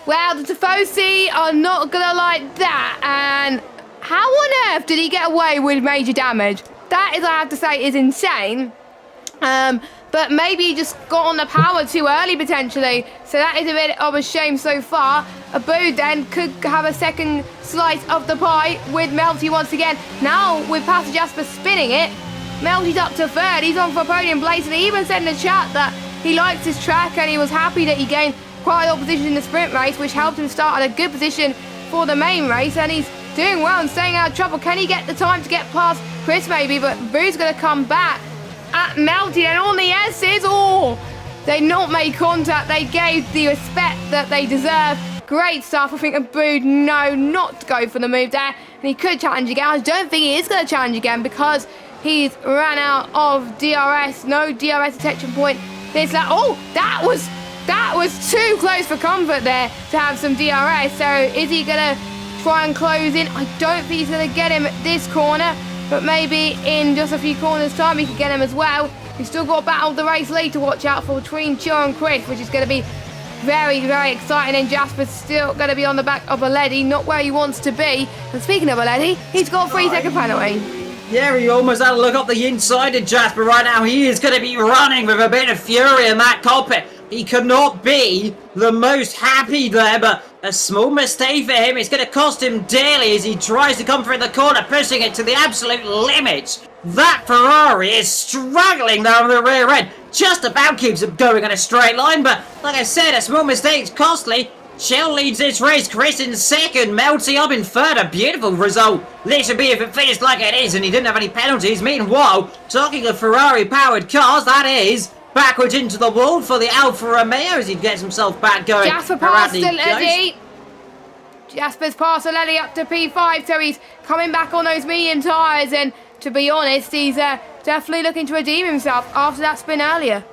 Well, the Tifosi are not going to like that. And how on earth did he get away with major damage? That is, I have to say, is insane. But maybe he just got on the power too early, potentially. So that is a bit of a shame so far. Abood then could have a second slice of the pie with Melty once again. Now, with Pastor Jasper spinning it, Melty's up to third. He's on for podium place, and he even said in the chat that he liked his track and he was happy that he gained quite a lot of position in the sprint race, which helped him start at a good position for the main race. And he's doing well and staying out of trouble. Can he get the time to get past Chris, maybe? But Abood's going to come back at Melty, and on the S's, they not made contact. They gave the respect that they deserve. Great stuff. I think Abood, no, not to go for the move there, and he could challenge again. I don't think he is going to challenge again because he's ran out of DRS. No DRS detection point. There's that. That was too close for comfort there to have some DRS. So is he going to try and close in? I don't think he's going to get him at this corner. But maybe in just a few corners' time, he could get him as well. He's still got battle of the race lead to watch out for between Chill and Chris, which is going to be very, very exciting. And Jasper's still going to be on the back of Aledi, not where he wants to be. And speaking of Aledi, he's got a 3-second penalty. Yeah, he almost had a look up the inside of Jasper right now. He is going to be running with a bit of fury in that cockpit. He could not be the most happy there, but a small mistake for him. It's going to cost him dearly as he tries to come through the corner, pushing it to the absolute limit. That Ferrari is struggling down the rear end. Just about keeps it going in a straight line, but like I said, a small mistake's costly. Chill leads this race, Chris in second, Melty up in third. A beautiful result. This would be if it finished like it is and he didn't have any penalties. Meanwhile, talking of Ferrari-powered cars, that is backwards into the wall for the Alfa Romeo as he gets himself back going. Jasper passed Aledi. Jasper's passed Aledi up to P5, so he's coming back on those medium tyres, and to be honest, he's definitely looking to redeem himself after that spin earlier.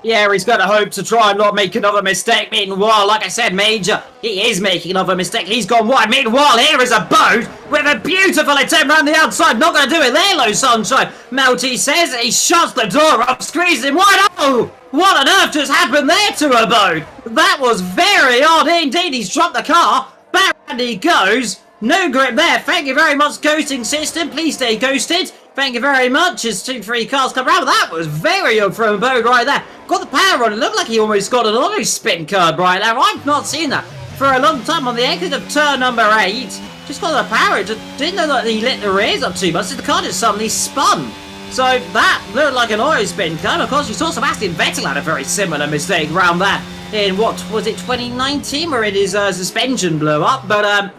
Yeah, he's got to hope to try and not make another mistake. Meanwhile, like I said, Major, he is making another mistake. He's gone wide. Meanwhile, here is Abood with a beautiful attempt around the outside. Not going to do it there, Low Sunshine. Melty says he shuts the door up, squeezes him wide. Oh, what on earth just happened there to Abood? That was very odd indeed. He's dropped the car. Back and he goes. No grip there. Thank you very much, ghosting system. Please stay ghosted. Thank you very much as 2-3 cars come around. That was very odd from Abood right there. Got the power on. It looked like he almost got an auto spin curb right there. I've not seen that for a long time on the exit of turn number 8. Just got the power. Just didn't know that he lit the rears up too much. So the car just suddenly spun. So that looked like an auto spin curb. Of course, you saw Sebastian Vettel had a very similar mistake around that in, what was it, 2019, where his suspension blew up. But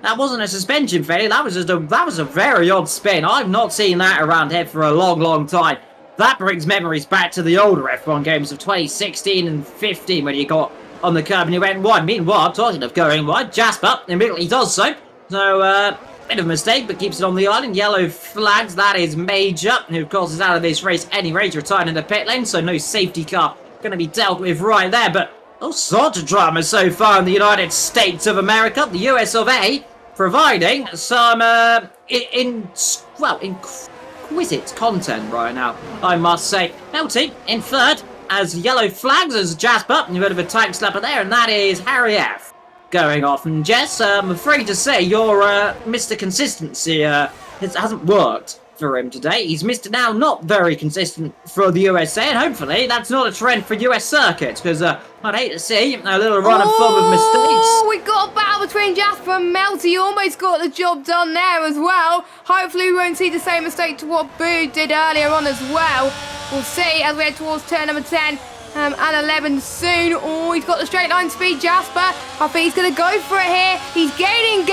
that wasn't a suspension failure. That was a very odd spin. I've not seen that around here for a long, long time. That brings memories back to the older F1 games of 2016 and 15 when you got on the curb and you went wide. Meanwhile, talking of going wide, Jasper immediately does so. So, bit of a mistake, but keeps it on the island. Yellow flags, that is Major, who of course is out of this race anyway. He's retired in the pit lane, so no safety car going to be dealt with right there. But all sorts of drama so far in the United States of America. The US of A providing some, exquisite content right now, I must say. Melty in third as yellow flags as Jasper, a bit of a tank slapper there, and that is Harry F. going off. And Jess, I'm afraid to say your Mr. Consistency hasn't worked for him today. He's Mr. Now not very consistent for the USA, and hopefully that's not a trend for US circuits, because I'd hate to see a little run of fun with mistakes. Oh, we got a battle between Jasper and Melty. You almost got the job done there as well. Hopefully we won't see the same mistake to what Boo did earlier on as well. We'll see as we head towards turn number 10. And 11 soon. Oh, he's got the straight line speed, Jasper. I think he's going to go for it here. He's gaining.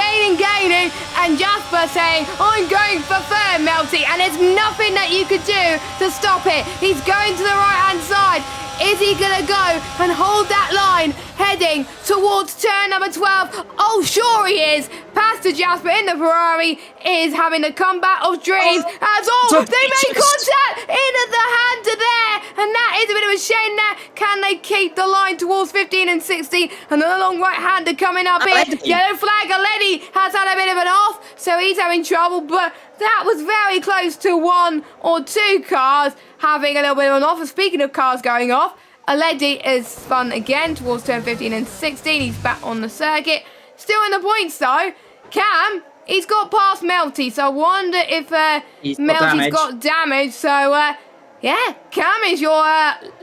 And Jasper saying, I'm going for third, Melty. And there's nothing that you could do to stop it. He's going to the right-hand side. Is he going to go and hold that line heading towards turn number 12? Oh, sure he is. Pastor Jasper in the Ferrari is having a comeback of dreams. As all, they make contact in at the hand to there. And that is a bit of a shame there. Can they keep the line towards 15 and 16? And the long right-hander coming up here. Yellow flag, Aledi has had a bit of an off, so he's having trouble. But that was very close to one or two cars having a little bit of an off. And speaking of cars going off, Aledi is spun again towards turn 15 and 16. He's back on the circuit. Still in the points though. Cam, he's got past Melty, so I wonder if Melty's got damage. So, yeah, Cam is your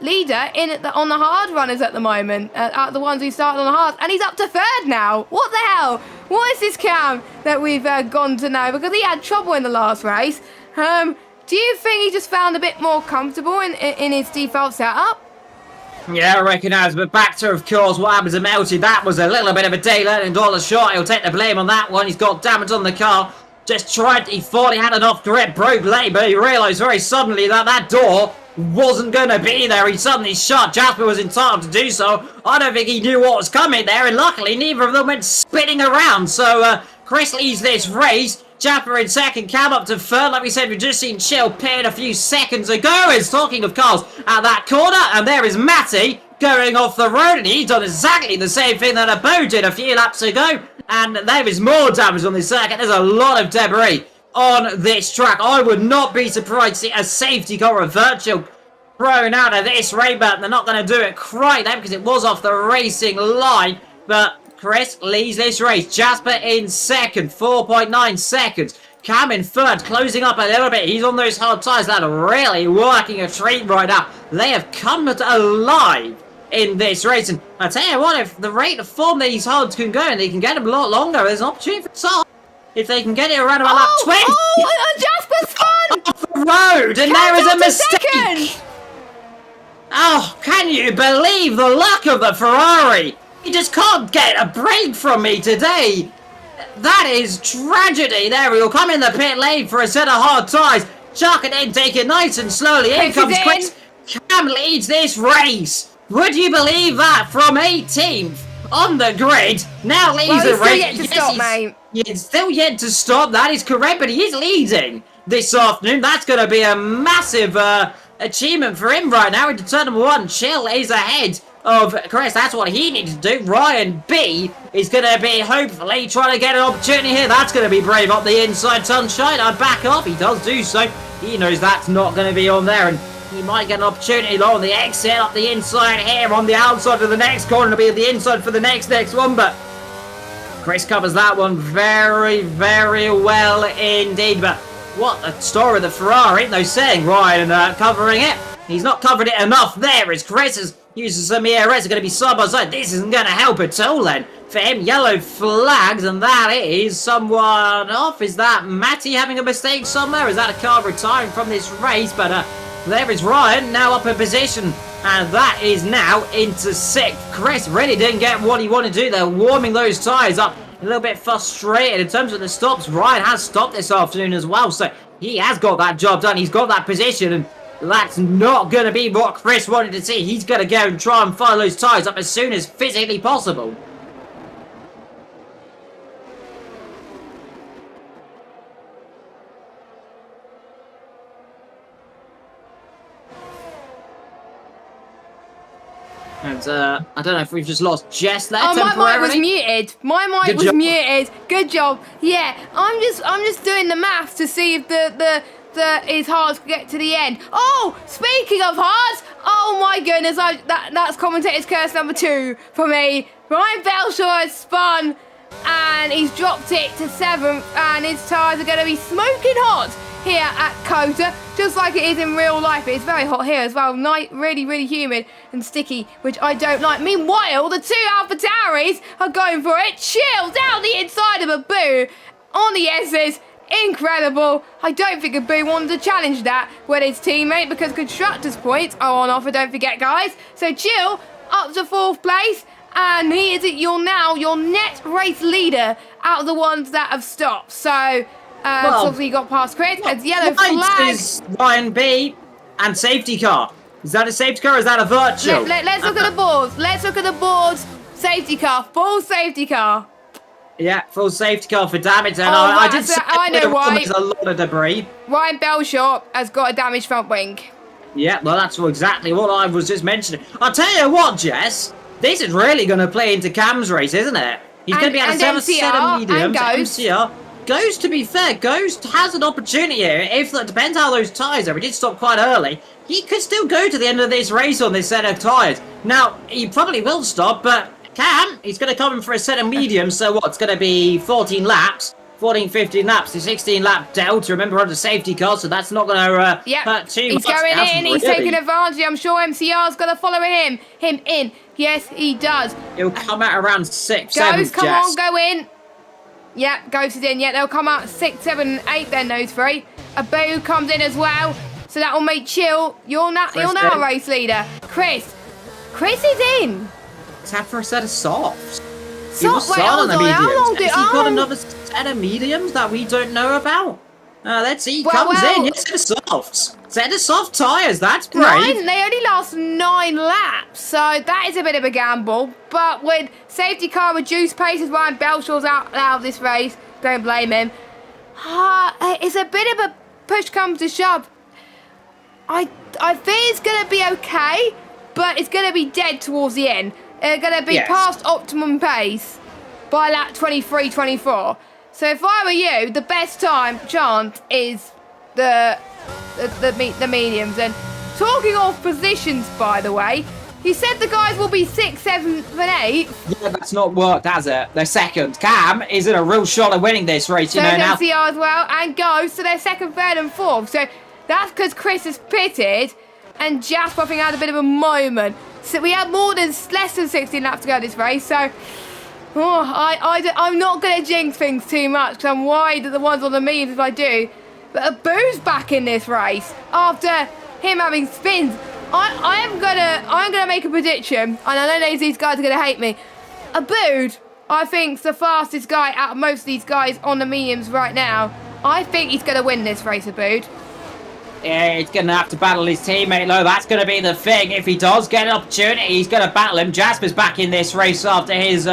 leader on the hard runners at the moment. The ones who started on the hard. And he's up to third now. What the hell? What is this Cam that we've gone to know? Because he had trouble in the last race. Do you think he just found a bit more comfortable in his default setup? Yeah, I reckon as, but back to, of course, what happens to Melty. That was a little bit of a day late and dollar short. He'll take the blame on that one. He's got damage on the car. Just he thought he had an off grip, broke late, but he realised very suddenly that that door wasn't going to be there. He suddenly shot. Jasper was entitled to do so. I don't think he knew what was coming there, and luckily neither of them went spinning around. So Chris leads this race. Jasper in second, Cam up to third. Like we said, we've just seen Chill pin a few seconds ago. Is talking of cars at that corner, and there is Matty going off the road, and he's done exactly the same thing that Abo did a few laps ago. And there is more damage on this circuit. There's a lot of debris on this track. I would not be surprised to see a safety car or a virtual thrown out of this race, but they're not going to do it quite there because it was off the racing line. But Chris leads this race. Jasper in second, 4.9 seconds. Cam in third, closing up a little bit. He's on those hard tyres that are really working a treat right now. They have come alive in this race. And I tell you what, if the rate of form that these hards can go and they can get them a lot longer, there's an opportunity for some. If they can get it around about lap 20. Oh, Jasper's fun! Off the road, and there is a mistake. Oh, can you believe the luck of the Ferrari? You just can't get a break from me today. That is tragedy. There he'll come in the pit lane for a set of hard tyres. Chuck it in, take it nice and slowly. In comes Chris. Cam leads this race. Would you believe that? From 18th on the grid. Now leads the race. He's still yet to stop. That is correct, but he is leading this afternoon. That's going to be a massive achievement for him right now. Into turn number 1. Chill is ahead of Chris. That's what he needs to do. Ryan B is going to be hopefully trying to get an opportunity here. That's going to be brave up the inside. Sunshine, I'd back off. He does do so. He knows that's not going to be on there, and he might get an opportunity on the exit up the inside here, on the outside of the next corner to be at the inside for the next one, but Chris covers that one very, very well indeed. But what a story of the Ferrari, ain't no saying. Ryan covering it. He's not covered it enough there as Chris is using some ERS. Are going to be side by side. This isn't going to help at all then for him. Yellow flags, and that is someone off. Is that Matty having a mistake somewhere? Is that a car retiring from this race? But there is Ryan now up in position, and that is now into 6th. Chris really didn't get what he wanted to do. They're warming those tyres up. A little bit frustrated in terms of the stops. Ryan has stopped this afternoon as well, so he has got that job done. He's got that position, and That's not going to be what Chris wanted to see. He's going to go and try and fire those tyres up as soon as physically possible. And I don't know if we've just lost Jess there temporarily. My mic was muted. My mic was muted. Good job. Yeah, I'm just doing the math to see if his hearts can get to the end. Oh, speaking of hearts, oh my goodness, that's commentator's curse number 2 for me. Ryan Belshaw has spun and he's dropped it to 7th, and his tyres are going to be smoking hot here at COTA, just like it is in real life. It's very hot here as well. Really, really humid and sticky, which I don't like. Meanwhile, the 2 AlphaTauris are going for it. Chill down the inside of Abu on the S's. Incredible. I don't think Abu wanted to challenge that with his teammate, because constructors' points are on offer, don't forget, guys. So Chill up to 4th place, and he is your net race leader out of the ones that have stopped. So obviously you got past Chris. It's yellow flag. Is Ryan B and safety car. Is that a safety car or is that a virtual? Let's look at the boards. Let's look at the boards. Safety car. Full safety car. Yeah, full safety car for damage. And I did say I know why. There's a lot of debris. Ryan Belshaw has got a damaged front wing. Yeah, well, that's exactly what I was just mentioning. I'll tell you what, Jess. This is really going to play into Cam's race, isn't it? He's going to be able to have a set of mediums. MCR. Ghost, to be fair, Ghost has an opportunity here. If it depends how those tyres are. He did stop quite early. He could still go to the end of this race on this set of tyres. Now, he probably will stop, but Cam, he's going to come in for a set of mediums. So what? It's going to be 14 laps. 14, 15 laps. The 16-lap delta. Remember, on the safety car, so that's not going to hurt too much. He's going in. He's taking advantage. I'm sure MCR's going to follow him in. Yes, he does. He'll come out around 6, 7, Ghost, come on, go in. Yeah, Ghost is in. Yeah, they'll come out 6, 7, 8 then, those 3. Abu comes in as well. So that will make Chill. You're now a race leader. Chris is in. Tap for a set of softs. Wait, hold on. How long did he got another set of mediums that we don't know about? Let's see. He comes in. Yes, set of softs. Set of soft tyres. That's brave. They only last 9 laps, so that is a bit of a gamble. But with safety car reduced pace as well, and Belshaw's out of this race, don't blame him. It's a bit of a push comes to shove. I think it's going to be okay, but it's going to be dead towards the end. It's going to be past optimum pace by lap 23, 24. So if I were you, the best time chance is the mediums. And talking of positions, by the way, you said the guys will be 6th, 7th, and 8th. Yeah, that's not worked, has it? They're 2nd. Cam is in a real shot of winning this race, you know now. MCR as well, and Ghost, so they're 2nd, 3rd, and 4th. So that's because Chris has pitted, and Jasper, I think, had a bit of a moment. So we have less than 16 laps to go this race, so I'm not going to jinx things too much, because I'm worried that the ones on the memes if I do. But Abu's back in this race after him having spins. I'm gonna make a prediction, and I know these guys are gonna hate me. Abu, I think, is the fastest guy out of most of these guys on the mediums right now. I think he's gonna win this race, Abu. Yeah, he's going to have to battle his teammate, though. That's going to be the thing. If he does get an opportunity, he's going to battle him. Jasper's back in this race after his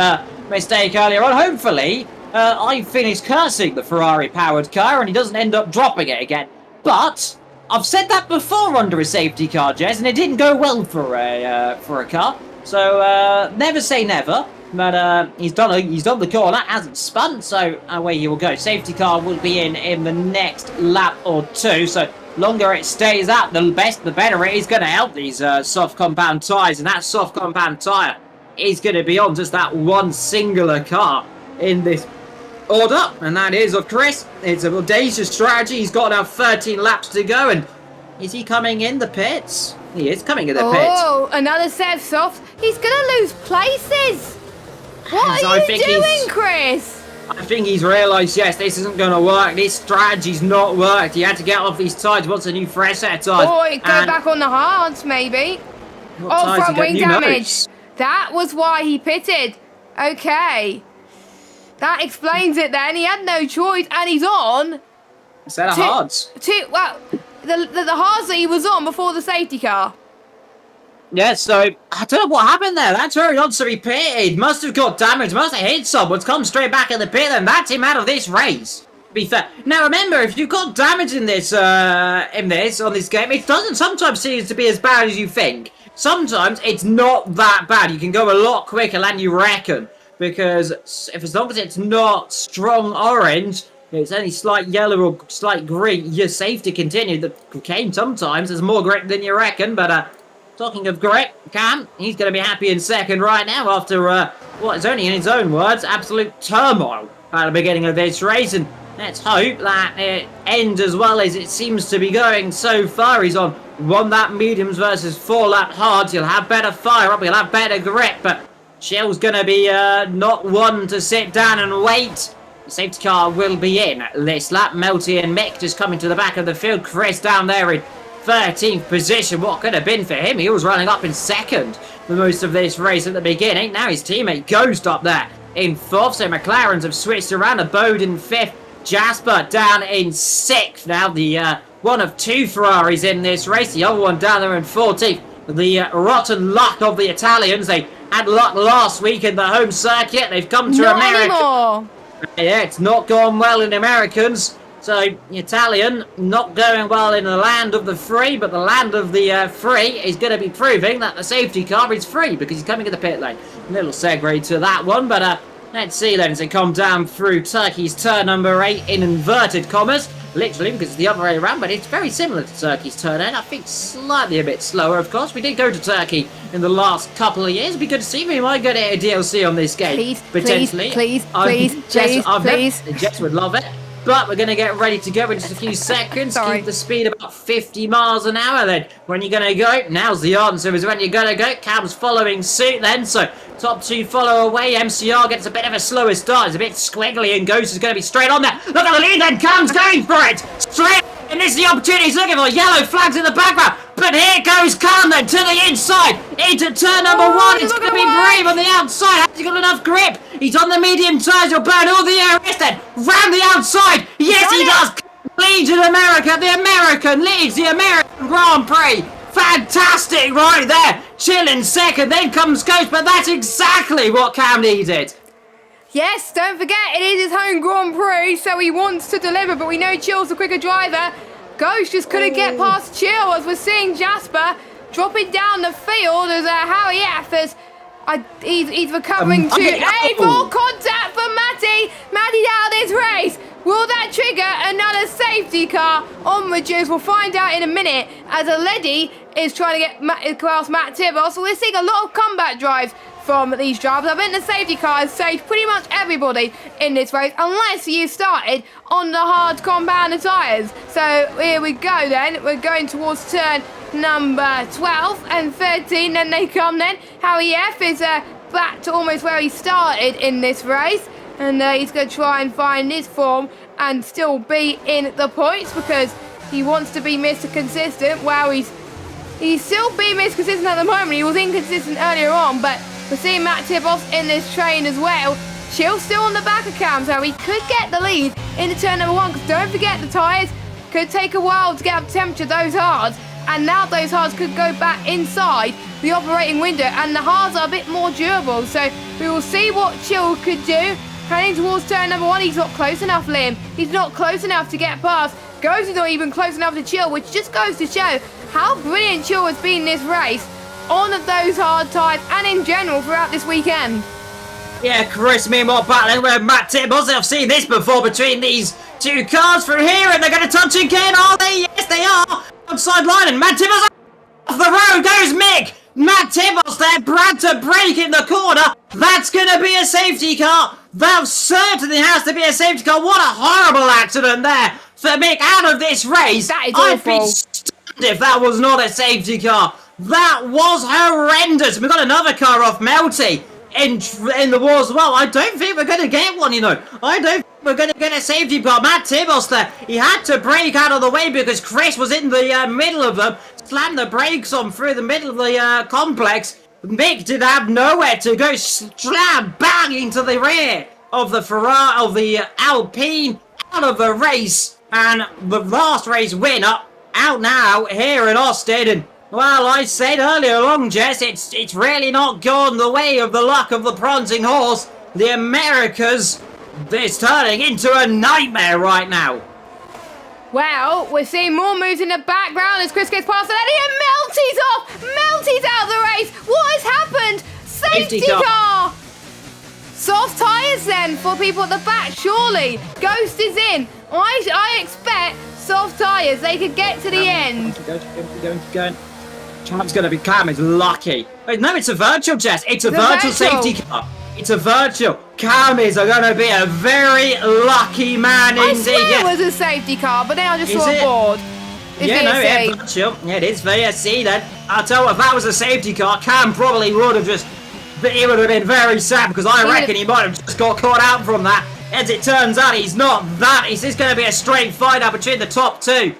mistake earlier on. Hopefully, I finish cursing the Ferrari-powered car and he doesn't end up dropping it again. But I've said that before under a safety car, Jez, and it didn't go well for a car. So never say never. But he's done the corner, hasn't spun, so away he will go. Safety car will be in the next lap or 2. So longer it stays out, the better it is going to help these soft compound tyres. And that soft compound tyre is going to be on just that one singular car in this order. And that is of Chris. It's a audacious strategy. He's got now 13 laps to go. And is he coming in the pits? He is coming in the pits. Oh, another set of softs. He's going to lose places. What are you doing, Chris? I think he's realised, yes, this isn't going to work. This strategy's not worked. He had to get off these tyres. Wants a new fresh set of tyres. Or go back on the hards, maybe. Oh, front wing damage. That was why he pitted. Okay. That explains it then. He had no choice, and he's on. A set of hards. the hards that he was on before the safety car. Yeah, so I don't know what happened there. That's very odd. So he pitted, must have got damaged, must have hit someone, come straight back in the pit, and that's him out of this race. To be fair. Now remember, if you've got damage on this game, it doesn't sometimes seem to be as bad as you think. Sometimes it's not that bad. You can go a lot quicker than you reckon, because as long as it's not strong orange, it's only slight yellow or slight green, your safety continued. The game sometimes has more grip than you reckon, but talking of grip, Cam, he's going to be happy in second right now after what is only in his own words, absolute turmoil at the beginning of this race, and let's hope that it ends as well as it seems to be going so far. He's on 1 lap mediums versus 4 lap hards. He'll have better fire up, he'll have better grip, but Chill's going to be not one to sit down and wait. The safety car will be in this lap. Melty and Mick just coming to the back of the field. Chris down there in 13th position. What could have been for him? He was running up in second for most of this race at the beginning. Now his teammate Ghost up there in 4th. So McLarens have switched around. Abode in 5th. Jasper down in 6th. Now the one of 2 Ferraris in this race. The other one down there in 14th. The rotten luck of the Italians. They had luck last week in the home circuit. They've come to America. Anymore. Yeah, it's not gone well in the Americans. So, Italian not going well in the land of the free, but the land of the free is going to be proving that the safety car is free because he's coming in the pit lane. A little segue to that one, but let's see then as they come down through Turkey's turn number 8 in inverted commas. Literally, because it's the other way around, but it's very similar to Turkey's turn 8. I think slightly a bit slower, of course. We did go to Turkey in the last couple of years. It'd be good to see if we might get a DLC on this game. Please, potentially. please, Jess would love it. But we're going to get ready to go in just a few seconds. Keep the speed about 50 miles an hour then. When you're going to go, now's the answer, is when you're going to go. Cam's following suit then, so top 2 follow away. MCR gets a bit of a slower start. It's a bit squiggly, and Ghost is going to be straight on there. Look at the lead then. Cam's going for it. Straight. And this is the opportunity. He's looking for yellow flags in the background. But here goes Cam then to the inside. Into turn number 1. It's going to be Brave on the outside. Has he got enough grip? He's on the medium tyres. He'll burn all the air then. Round the outside. Yes, he does. Leads in America. The American leads the American Grand Prix. Fantastic right there. Chill in second. Then comes Ghost. But that's exactly what Cam needed. Yes, don't forget, it is his home Grand Prix, so he wants to deliver, but we know Chill's the quicker driver. Ghost just couldn't get past Chill, as we're seeing Jasper dropping down the field as Harry F. He's recovering too. Hey, full contact for Matty. Matty's out of this race. Will that trigger another safety car on Reduce? We'll find out in a minute, as a Leddy is trying to get past Matt Tibble. So we're seeing a lot of comeback drives from these drivers. I think the safety car has saved pretty much everybody in this race, unless you started on the hard compound tyres. So here we go then. We're going towards turn number 12 and 13. Then they come then. Harry F is back to almost where he started in this race. And he's going to try and find his form and still be in the points because he wants to be Mr. Consistent. Well, he's still being Mr. Consistent at the moment. He was inconsistent earlier on, but we're seeing Matt Tibos in this train as well. Chill's still on the back of Cam, so he could get the lead into turn number 1, because don't forget the tyres could take a while to get up to temperature, those hards, and now those hards could go back inside the operating window, and the hards are a bit more durable, so we will see what Chill could do. Heading towards turn number 1, he's not close enough, Liam. He's not close enough to get past. Ghost is not even close enough to Chill, which just goes to show how brilliant Chill has been this race on those hard tyres and in general throughout this weekend. Yeah, Chris, meanwhile, battling with Matt Tibbles. I've seen this before between these 2 cars through here, and they're going to touch again, are they? Yes, they are. Outside line, and Matt Tibbles off the road goes Mick. Matt Tibbles there, Brad to break in the corner. That's going to be a safety car. That certainly has to be a safety car. What a horrible accident there for Mick out of this race. That is I'd awful. be stunned if that was not a safety car. That was horrendous. We've got another car off Melty in the wall as well. I don't think we're going to get one, you know. I don't think we're going to get a safety car. Matt Tibbles there, he had to brake out of the way because Chris was in the middle of them. Slammed the brakes on through the middle of the complex. Mick did have nowhere to go. Slam bang into the rear of the Ferrari, of the Alpine, out of the race. And the last race winner out now here in Austin. And, well, I said earlier along, Jess, it's really not gone the way of the luck of the prancing horse. The Americas is turning into a nightmare right now. Well, we're seeing more moves in the background as Chris gets past Eddie and Melty's off! Melty's out of the race! What has happened? Safety car! Soft tyres then for people at the back, surely. Ghost is in. I expect soft tyres. They could get to the end. Keep going. Champ's going to be Cam is lucky. No, it's a virtual, Jess. It's a virtual safety car. It's a virtual. Camis are going to be a very lucky man indeed. I swear it was a safety car, but then I just saw a board. Yeah, virtual. Yeah, it is VSC then. I'll tell you, if that was a safety car, Cam probably would have just... He would have been very sad because I reckon he might have just got caught out from that. As it turns out, he's not that. It's just going to be a straight fight up between the top two.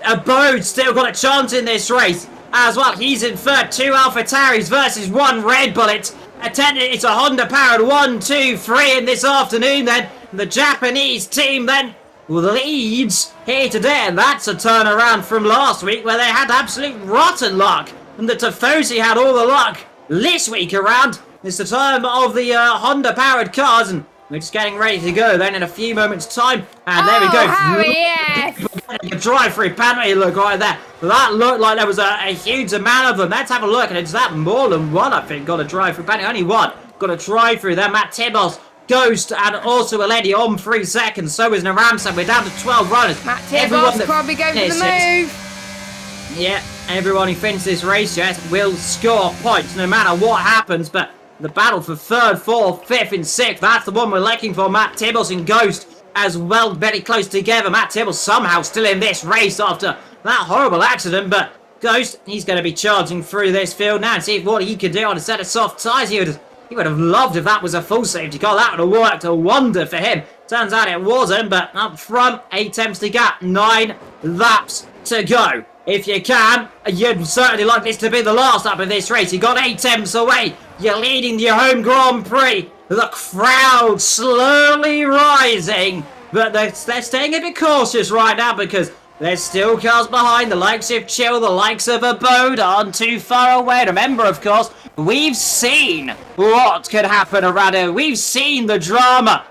Abode's still got a chance in this race as well. He's in third. 2 AlphaTauris versus 1 Red Bull. It's a Honda powered 1, 2, 3 in this afternoon then. The Japanese team then leads here today, and that's a turnaround from last week where they had absolute rotten luck. And the Tifosi had all the luck this week around. It's the time of the Honda powered cars, and we're just getting ready to go then in a few moments time. And there we go. Harry, yes. A drive-through penalty look right there. That looked like there was a huge amount of them. Let's have a look, and it's that more than one, I think, got a drive-through penalty. Only one got a drive-through there. Matt Tibbles, Ghost, and also a lady on 3 seconds. So is Naramsa. We're down to 12 runners. Matt Tibbles probably going for the move. Yeah, everyone who finishes this race yet will score points no matter what happens, but the battle for 3rd, 4th, 5th and 6th, that's the one we're looking for. Matt Tibbles and Ghost as well, very close together. Matt Tibbles somehow still in this race after that horrible accident, but Ghost, he's going to be charging through this field now and see what he could do on a set of soft tyres. He would have loved if that was a full safety car. That would have worked a wonder for him. Turns out it wasn't, but up front, 8 attempts to gap, 9 laps to go. If you can, you'd certainly like this to be the last lap of this race. You got 8 attempts away. You're leading your home Grand Prix. The crowd slowly rising, but they're staying a bit cautious right now because there's still cars behind. The likes of Chill, the likes of Abode aren't too far away. Remember, of course, we've seen what could happen around here. We've seen the drama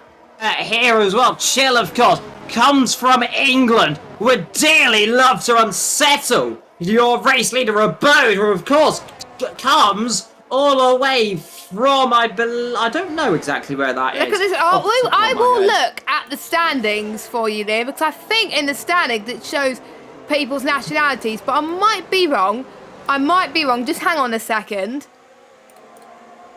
here as well. Chill, of course, comes from England. Would dearly love to unsettle your race leader Abode, who of course comes all the way from, I don't know exactly where that is. Look at this. I will look at the standings for you there, because I think in the standings it shows people's nationalities, but I might be wrong. Just hang on a second.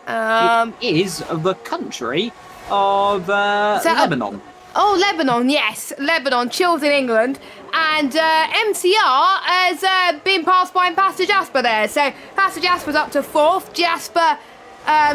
It is the country of Lebanon. Lebanon, yes. Lebanon, Chill's in England. And MCR has been passed by Pastor Jasper there. So Pastor Jasper's up to 4th. Jasper,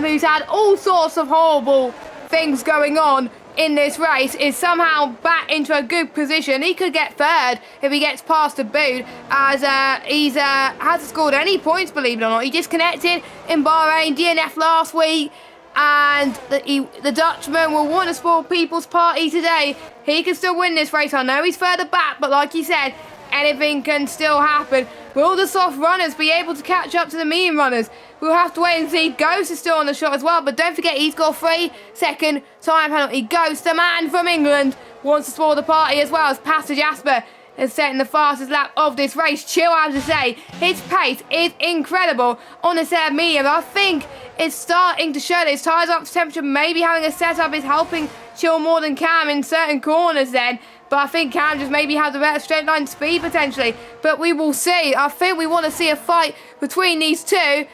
who's had all sorts of horrible things going on in this race, is somehow back into a good position. He could get 3rd if he gets past Abood, as he hasn't scored any points, believe it or not. He disconnected in Bahrain, DNF last week. And the Dutchman will want to spoil people's party today. He can still win this race. I know he's further back, but like you said, anything can still happen. Will the soft runners be able to catch up to the medium runners? We'll have to wait and see. Ghost is still on the shot as well, but don't forget he's got a 3-second time penalty. Ghost, the man from England, wants to spoil the party as well as Pastor Jasper is setting the fastest lap of this race. Chill, I have to say, his pace is incredible on the set of medium. I think it's starting to show that his tyres up to temperature. Maybe having a setup is helping Chill more than Cam in certain corners then. But I think Cam just maybe has a better straight line speed potentially. But we will see. I think we want to see a fight between these two.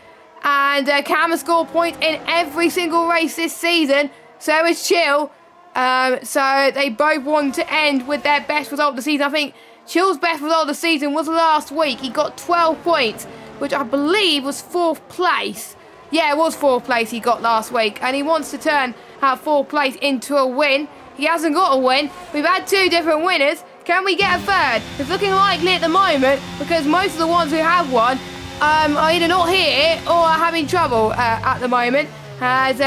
And Cam has scored points in every single race this season. So is Chill. So they both want to end with their best result of the season. I think Chill's best result of the season was last week. He got 12 points, which I believe was 4th place. Yeah, it was 4th place he got last week. And he wants to turn that 4th place into a win. He hasn't got a win. We've had 2 different winners. Can we get a 3rd? It's looking likely at the moment because most of the ones who have won are either not here or are having trouble at the moment. As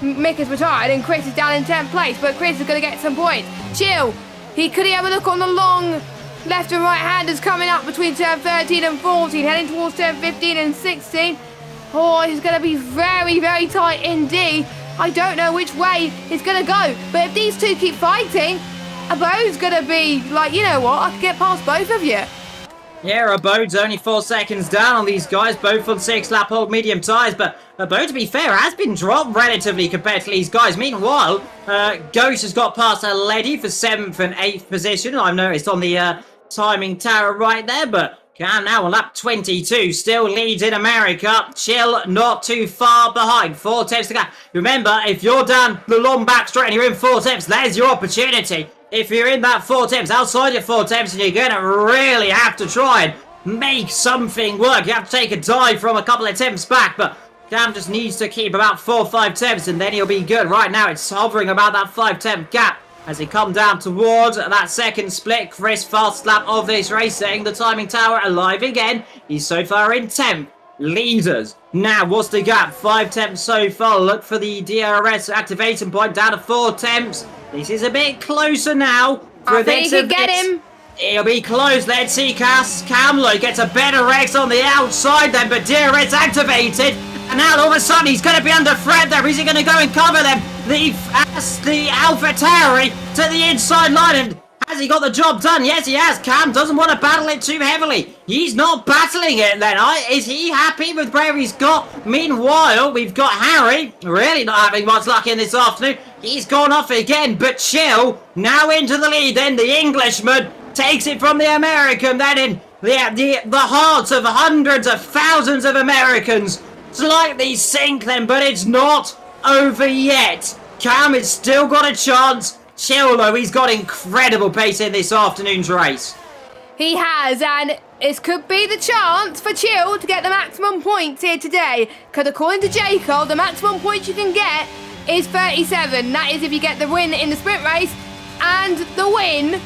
Mick has retired and Chris is down in 10th place, but Chris is going to get some points. Chill. Could he have a look on the long left and right-handers coming up between turn 13 and 14, heading towards turn 15 and 16. Oh, it's going to be very, very tight indeed. I don't know which way it's going to go, but if these two keep fighting, Abode's going to be like, you know what, I can get past both of you. Yeah, Abode's only 4 seconds down on these guys, both on 6-lap old medium tyres, but Abode, to be fair, has been dropped relatively compared to these guys. Meanwhile, Ghost has got past Leddy for 7th and 8th position. I've noticed on the timing tower right there, but Cam now on lap 22, still leads in America. Chill not too far behind. 4 tenths to go. Remember, if you're down the long back straight and you're in 4 tenths, there's your opportunity. If you're in that 4 tenths, outside your 4 tenths, and you're going to really have to try and make something work. You have to take a dive from a couple of attempts back, but Cam just needs to keep about 4 or 5 tenths, and then he'll be good. Right now, it's hovering about that 5-tenth gap as he come down towards that second split. Chris, fast lap of this race, setting the timing tower alive again. He's so far in 10th. Leaders. Now, what's the gap? 5 tenths so far. Look for the DRS activating point down to 4 tenths. This is a bit closer now. I think he can get him. It'll be close. Let's see. Camlo gets a better Rex on the outside then, but DRS activated. And now all of a sudden he's going to be under threat there. Is he going to go and cover them? The AlphaTauri to the inside line. And has he got the job done? Yes, he has. Cam doesn't want to battle it too heavily. He's not battling it then. Is he happy with where he's got? Meanwhile, we've got Harry. Really not having much luck in this afternoon. He's gone off again, but Chill now into the lead. Then the Englishman takes it from the American. Then in the hearts of hundreds of thousands of Americans. Slightly sink then, but it's not over yet. Cam has still got a chance. Chill, though, he's got incredible pace in this afternoon's race. He has, and it could be the chance for Chill to get the maximum points here today. Because according to Jacob, the maximum points you can get is 37. That is if you get the win in the sprint race and the win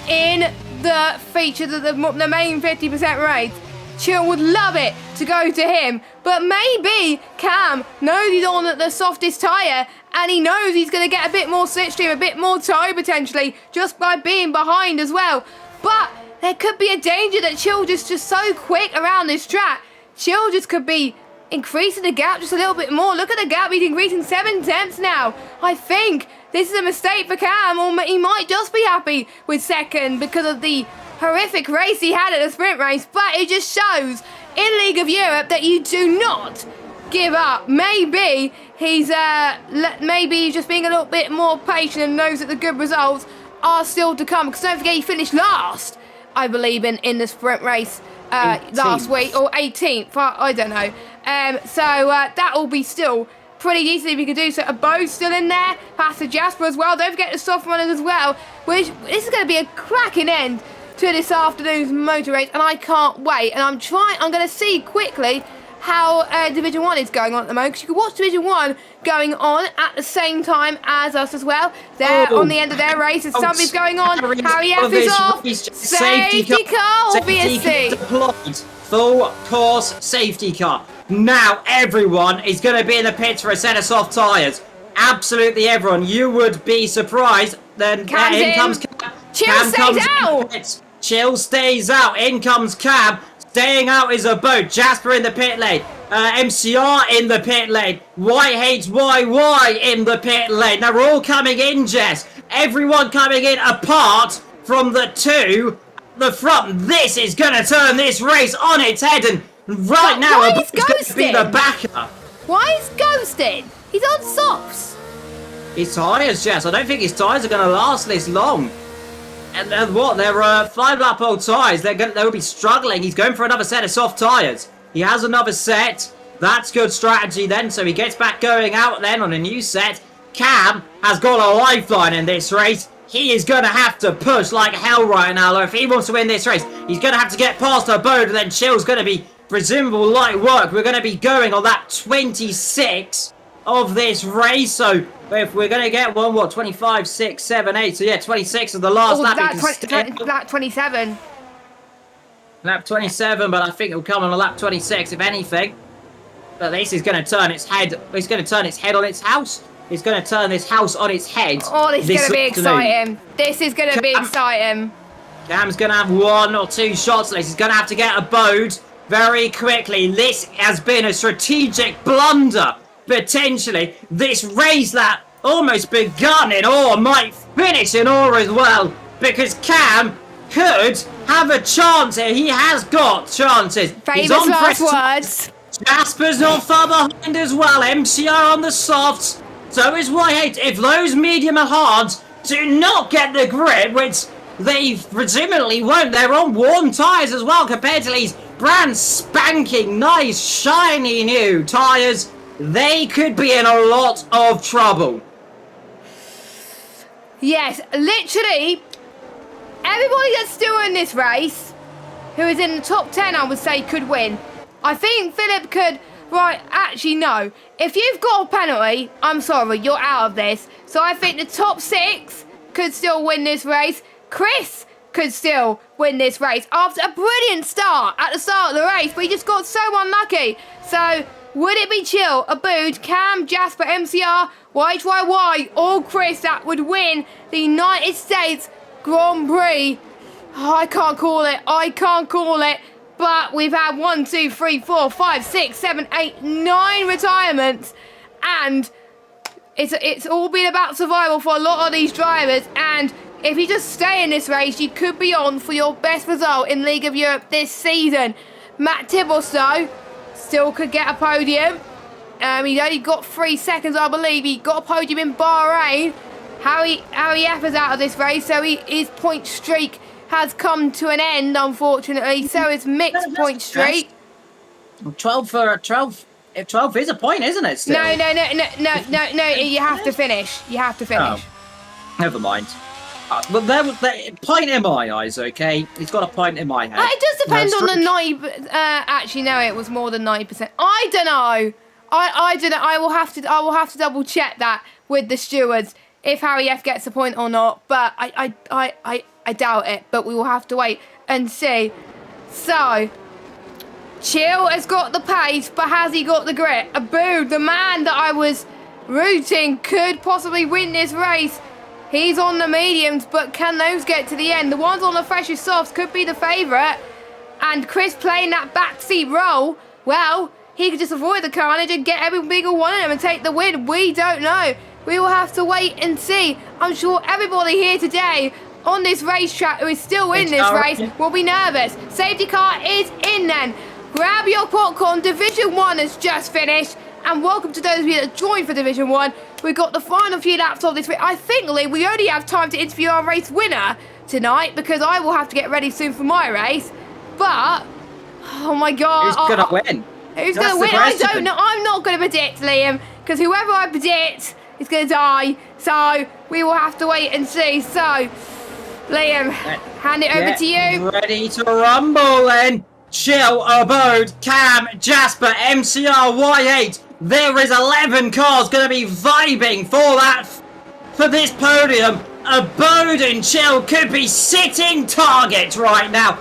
in the feature, the main 50% race. Chill would love it to go to him, but maybe Cam knows he's on the softest tyre and he knows he's going to get a bit more slipstream, a bit more toe potentially, just by being behind as well. But there could be a danger that Chill just so quick around this track. Chill just could be increasing the gap just a little bit more. Look at the gap, he's increasing 7 tenths now. I think this is a mistake for Cam, or he might just be happy with second because of the horrific race he had at a sprint race. But it just shows in League of Europe that you do not give up. Maybe he's just being a little bit more patient and knows that the good results are still to come. Because don't forget, he finished last, I believe, in the sprint race last week, or 18th. I don't know. So that will be still pretty decent if you could do so. Abode's still in there. Pastor Jasper as well. Don't forget the soft runners as well. This is going to be a cracking end to this afternoon's motor race, and I can't wait. And I'm going to see quickly how Division 1 is going on at the moment, because you can watch Division 1 going on at the same time as us as well. They're on the end of their race, and something's going on. Harry F is off. Safety car, obviously. Deployed. Full course safety car. Now everyone is going to be in the pits for a set of soft tyres. Absolutely everyone. You would be surprised. Then in comes Cam. Chill stays out. Chill stays out. In comes Cam. Staying out is Abode. Jasper in the pit lane. MCR in the pit lane. White hates YY in the pit lane. Now we're all coming in, Jess. Everyone coming in apart from the two. The front. This is going to turn this race on its head. And right now, Abode's going to be the backer. Why is ghosting? He's on softs. His tyres, Jess. I don't think his tyres are going to last this long. And what? They're 5-lap old tyres. They'll be struggling. He's going for another set of soft tyres. He has another set. That's good strategy then. So he gets back going out then on a new set. Cam has got a lifeline in this race. He is going to have to push like hell right now. If he wants to win this race, he's going to have to get past Abode. And then Chill's going to be presumable light work. We're going to be going on that 26 of this race. So if we're going to get 25, 6, 7, 8. So yeah, 26 of the last lap. Lap 27. Lap 27, but I think it'll come on a lap 26 if anything. But this is going to turn its head. It's going to turn its head on its house. It's going to turn this house on its head. Oh, this is going to be exciting. This is going to be exciting. Cam's going to have 1 or 2 shots. He's going to have to get a Bode very quickly. This has been a strategic blunder, potentially. This race that almost begun in ore might finish in ore as well, because Cam could have a chance here. He has got chances. Famous last words. Jasper's not far behind as well. MCR on the softs. So is Y8. If those medium and hards do not get the grip, which they presumably won't, they're on warm tyres as well compared to these brand spanking, nice, shiny new tyres. They could be in a lot of trouble. Yes, literally, everybody that's still in this race, who is in the top 10, I would say, could win. I think Philip could, right, actually, no. If you've got a penalty, I'm sorry, you're out of this. So I think the top 6 could still win this race. Chris could still win this race after a brilliant start at the start of the race, but he just got so unlucky. So would it be Chill, Abood, Cam, Jasper, MCR, YYY, or Chris that would win the United States Grand Prix? Oh, I can't call it. But we've had 1, 2, 3, 4, 5, 6, 7, 8, 9 retirements, and it's all been about survival for a lot of these drivers. And if you just stay in this race, you could be on for your best result in League of Europe this season. Matt Tibbles, though, still could get a podium. He's only got 3 seconds, I believe. He got a podium in Bahrain. Harry F is out of this race, so his point streak has come to an end, unfortunately. So his mixed point streak. 12 for 12. 12 is a point, isn't it? Still? No. You have to finish. Oh, never mind. But there was point in my eyes. Okay, he's got a point in my head. It does depend on the 90. Actually, no, it was more than 90%. I don't know. I don't know. I will have to double check that with the stewards if Harry F gets a point or not. But I doubt it. But we will have to wait and see. So, Chill has got the pace, but has he got the grit? Abood, the man that I was rooting, could possibly win this race. He's on the mediums, but can those get to the end? The ones on the freshest softs could be the favourite. And Chris playing that backseat role, well, he could just avoid the carnage and get every single one of them and take the win. We don't know. We will have to wait and see. I'm sure everybody here today on this racetrack who is still in this race will be nervous. Safety car is in then. Grab your popcorn. Division 1 has just finished. And welcome to those of you that joined for Division 1. We've got the final few laps of this race. I think, Lee, we only have time to interview our race winner tonight because I will have to get ready soon for my race. But, oh my God. Who's going to win? Who's going to win? I don't know. I'm not going to predict, Liam, because whoever I predict is going to die. So, we will have to wait and see. So, Liam, hand it over to you. Ready to rumble then. Chill, Abood, Cam, Jasper, MCR, Y8. There is 11 cars going to be vibing for this podium. Abood and Chill could be sitting targets right now.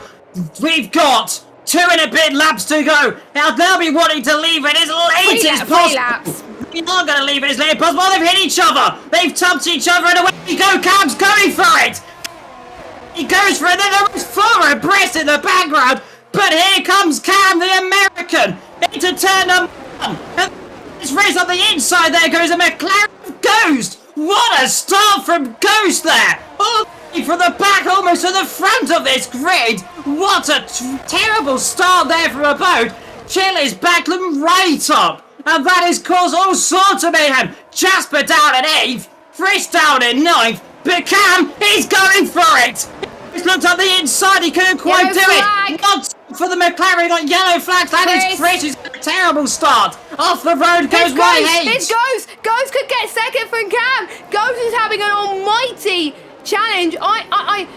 We've got 2 and a bit laps to go. Now they'll be wanting to leave it as late as possible. They're not going to leave it as late as possible. They've hit each other. They've touched each other, and away we go. Cam's going for it. He goes for it. Then there is 4 abreast in the background. But here comes Cam, the American, into turn number 1. And this race on the inside, there goes a McLaren Ghost. What a start from Ghost there. All the way from the back, almost to the front of this grid. What a terrible start there from a boat. Chill is back them right up. And that has caused all sorts of mayhem. Jasper down at 8th, Frisch down at 9th. But Cam is going for it. He's looked on the inside, he couldn't quite do it. Not for the McLaren, got yellow flags. That is Frisch. He's got a terrible start. Off the road goes Y8. This goes. Ghost could get second from Cam. Ghost is having an almighty challenge. I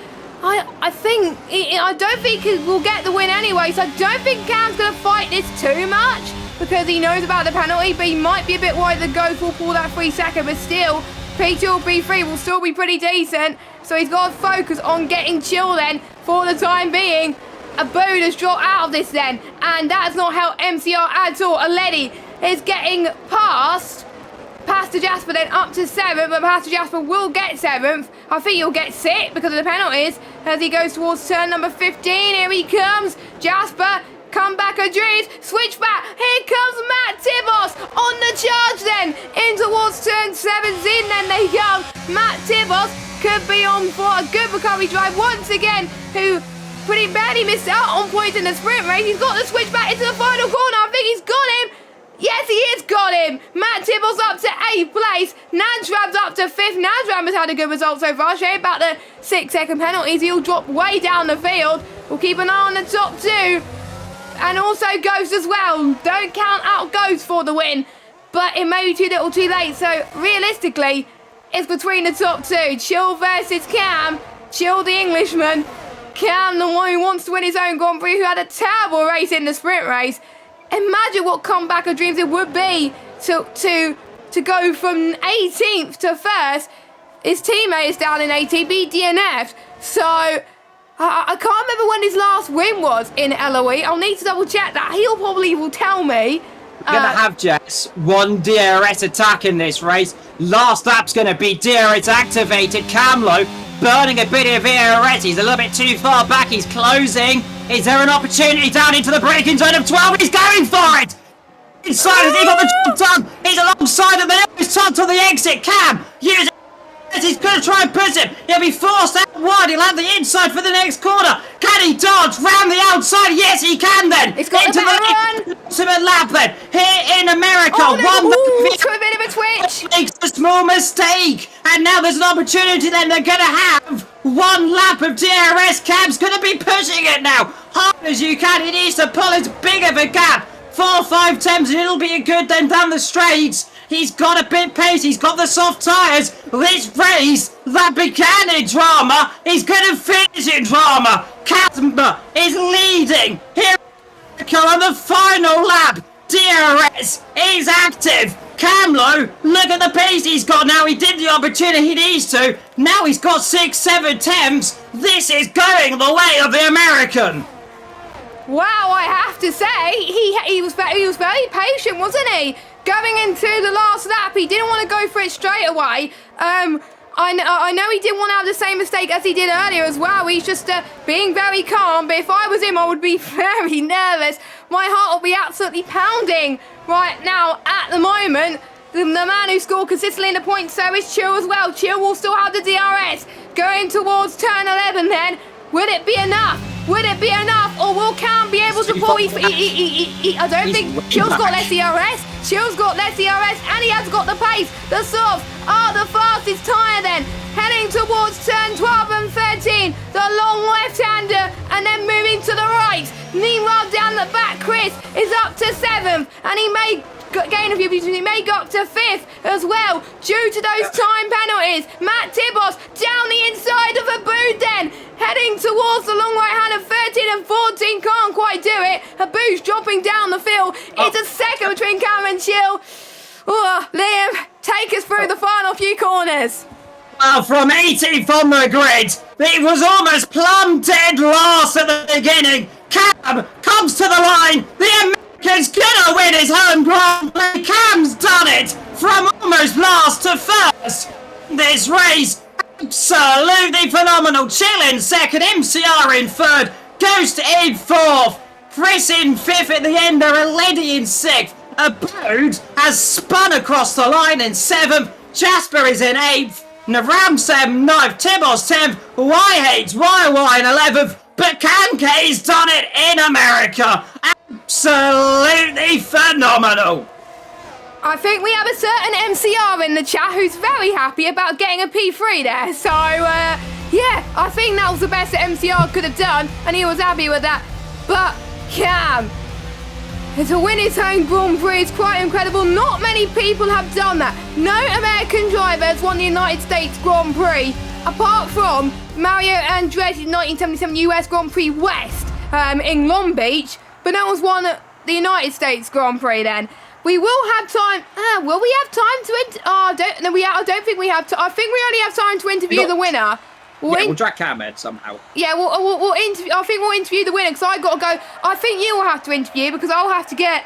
think I don't think he will get the win anyway. So I don't think Cam's going to fight this too much because he knows about the penalty. But he might be a bit worried that Ghost will pull that 3 second. But still, P2 or P3 will still be pretty decent. So he's got to focus on getting Chill then for the time being. Abood has dropped out of this then, and that's not helped MCR at all. Aledi is getting past to Jasper then up to 7th, but past to Jasper will get 7th. I think he'll get sick because of the penalties as he goes towards turn number 15. Here he comes. Jasper, comeback of dreams, switch back. Here comes Matt Tibos on the charge then. In towards turn 17. Then they go. Matt Tibos could be on for a good recovery drive once again, who pretty badly missed out on points in the sprint race. He's got the switch back into the final corner. I think he's got him. Yes, he has got him. Matt Tibbles up to 8th place. Nadram's up to 5th. Nadram has had a good result so far. Shame about the 6-second penalties. He'll drop way down the field. We'll keep an eye on the top 2. And also Ghost as well. Don't count out Ghost for the win. But it may be too little too late. So realistically, it's between the top 2. Chill versus Cam. Chill the Englishman. Cam, the one who wants to win his own Grand Prix, who had a terrible race in the sprint race. Imagine what comeback of dreams it would be to go from 18th to 1st. His teammate is down in 18th, be DNF'd. So I can't remember when his last win was in LOE. I'll need to double check that. He'll probably will tell me. We're going to have, Jess, one DRS attack in this race. Last lap's going to be DRS activated. Camlo burning a bit of DRS. He's a little bit too far back. He's closing. Is there an opportunity down into the braking zone of 12? He's going for it! Inside, he got the job done. He's alongside of the nose tucked to the exit. Cam, use it. He's going to try and push him. He'll be forced out wide. He'll have the inside for the next corner. Can he dodge round the outside? Yes, he can then. He's got into the ultimate lap then. Here in America. Oh, no. One a bit of a twitch. makes a small mistake. And now there's an opportunity then. They're going to have one lap of DRS. Cam's going to be pushing it now. Hard as you can. He needs to pull as big of a gap. 4 or 5 attempts and it'll be a good then down the straights. He's got a bit pace. He's got the soft tyres. This race that began in drama is going to finish in drama. Casper is leading here on the final lap. DRS is active. Camlo, look at the pace he's got now. He did the opportunity he needs to. Now he's got 6-7 attempts. This is going the way of the American. Wow, I have to say, he was very patient, wasn't he? Going into the last lap, he didn't want to go for it straight away. I know he didn't want to have the same mistake as he did earlier as well. He's just being very calm. But if I was him, I would be very nervous. My heart will be absolutely pounding right now at the moment. The man who scored consistently in the points, so is Chill as well. Chill will still have the DRS. Going towards turn 11 then. Will it be enough? Would it be enough, or will Cam be able to pull? I don't think Chill's got less DRS. Chill's got less DRS, and he has got the pace. The softs are the fastest tyre then. Heading towards turn 12 and 13. The long left-hander, and then moving to the right. Meanwhile, down the back, Chris is up to 7th, and he may gain a few positions. He may go up to 5th as well due to those time penalties. Matt Tibos down the inside of a boot then, heading towards the long right hand of 13 and 14. Can't quite do it. Haboo's dropping down the field. It's a second between Cam and Chill. Oh, Liam, take us through the final few corners. Well, from 18th on the grid, it was almost plumb dead last at the beginning. Cam comes to the line. The American's gonna win his home Grand Prix. Cam's done it from almost last to first. This race, absolutely phenomenal. Chill in second, MCR in third, Ghost in fourth, Chris in fifth at the end there, and Letty in sixth. Abood has spun across the line in seventh. Jasper is in eighth. Naram 7th, 9th, Tibos 10th, YH, YY in 11th, but Kankei's done it in America. Absolutely phenomenal. I think we have a certain MCR in the chat who's very happy about getting a P3 there. So, yeah, I think that was the best that MCR could have done, and he was happy with that. But Cam, to win his own Grand Prix is quite incredible. Not many people have done that. No American driver has won the United States Grand Prix, apart from Mario Andretti's 1977 US Grand Prix West in Long Beach, but no one's won the United States Grand Prix then. We will have time. Will we have time to? I don't think we have. I think we only have time to interview the winner. We'll drag Cam in somehow. Yeah, we'll interview. I think we'll interview the winner because I got to go. I think you will have to interview because I'll have to get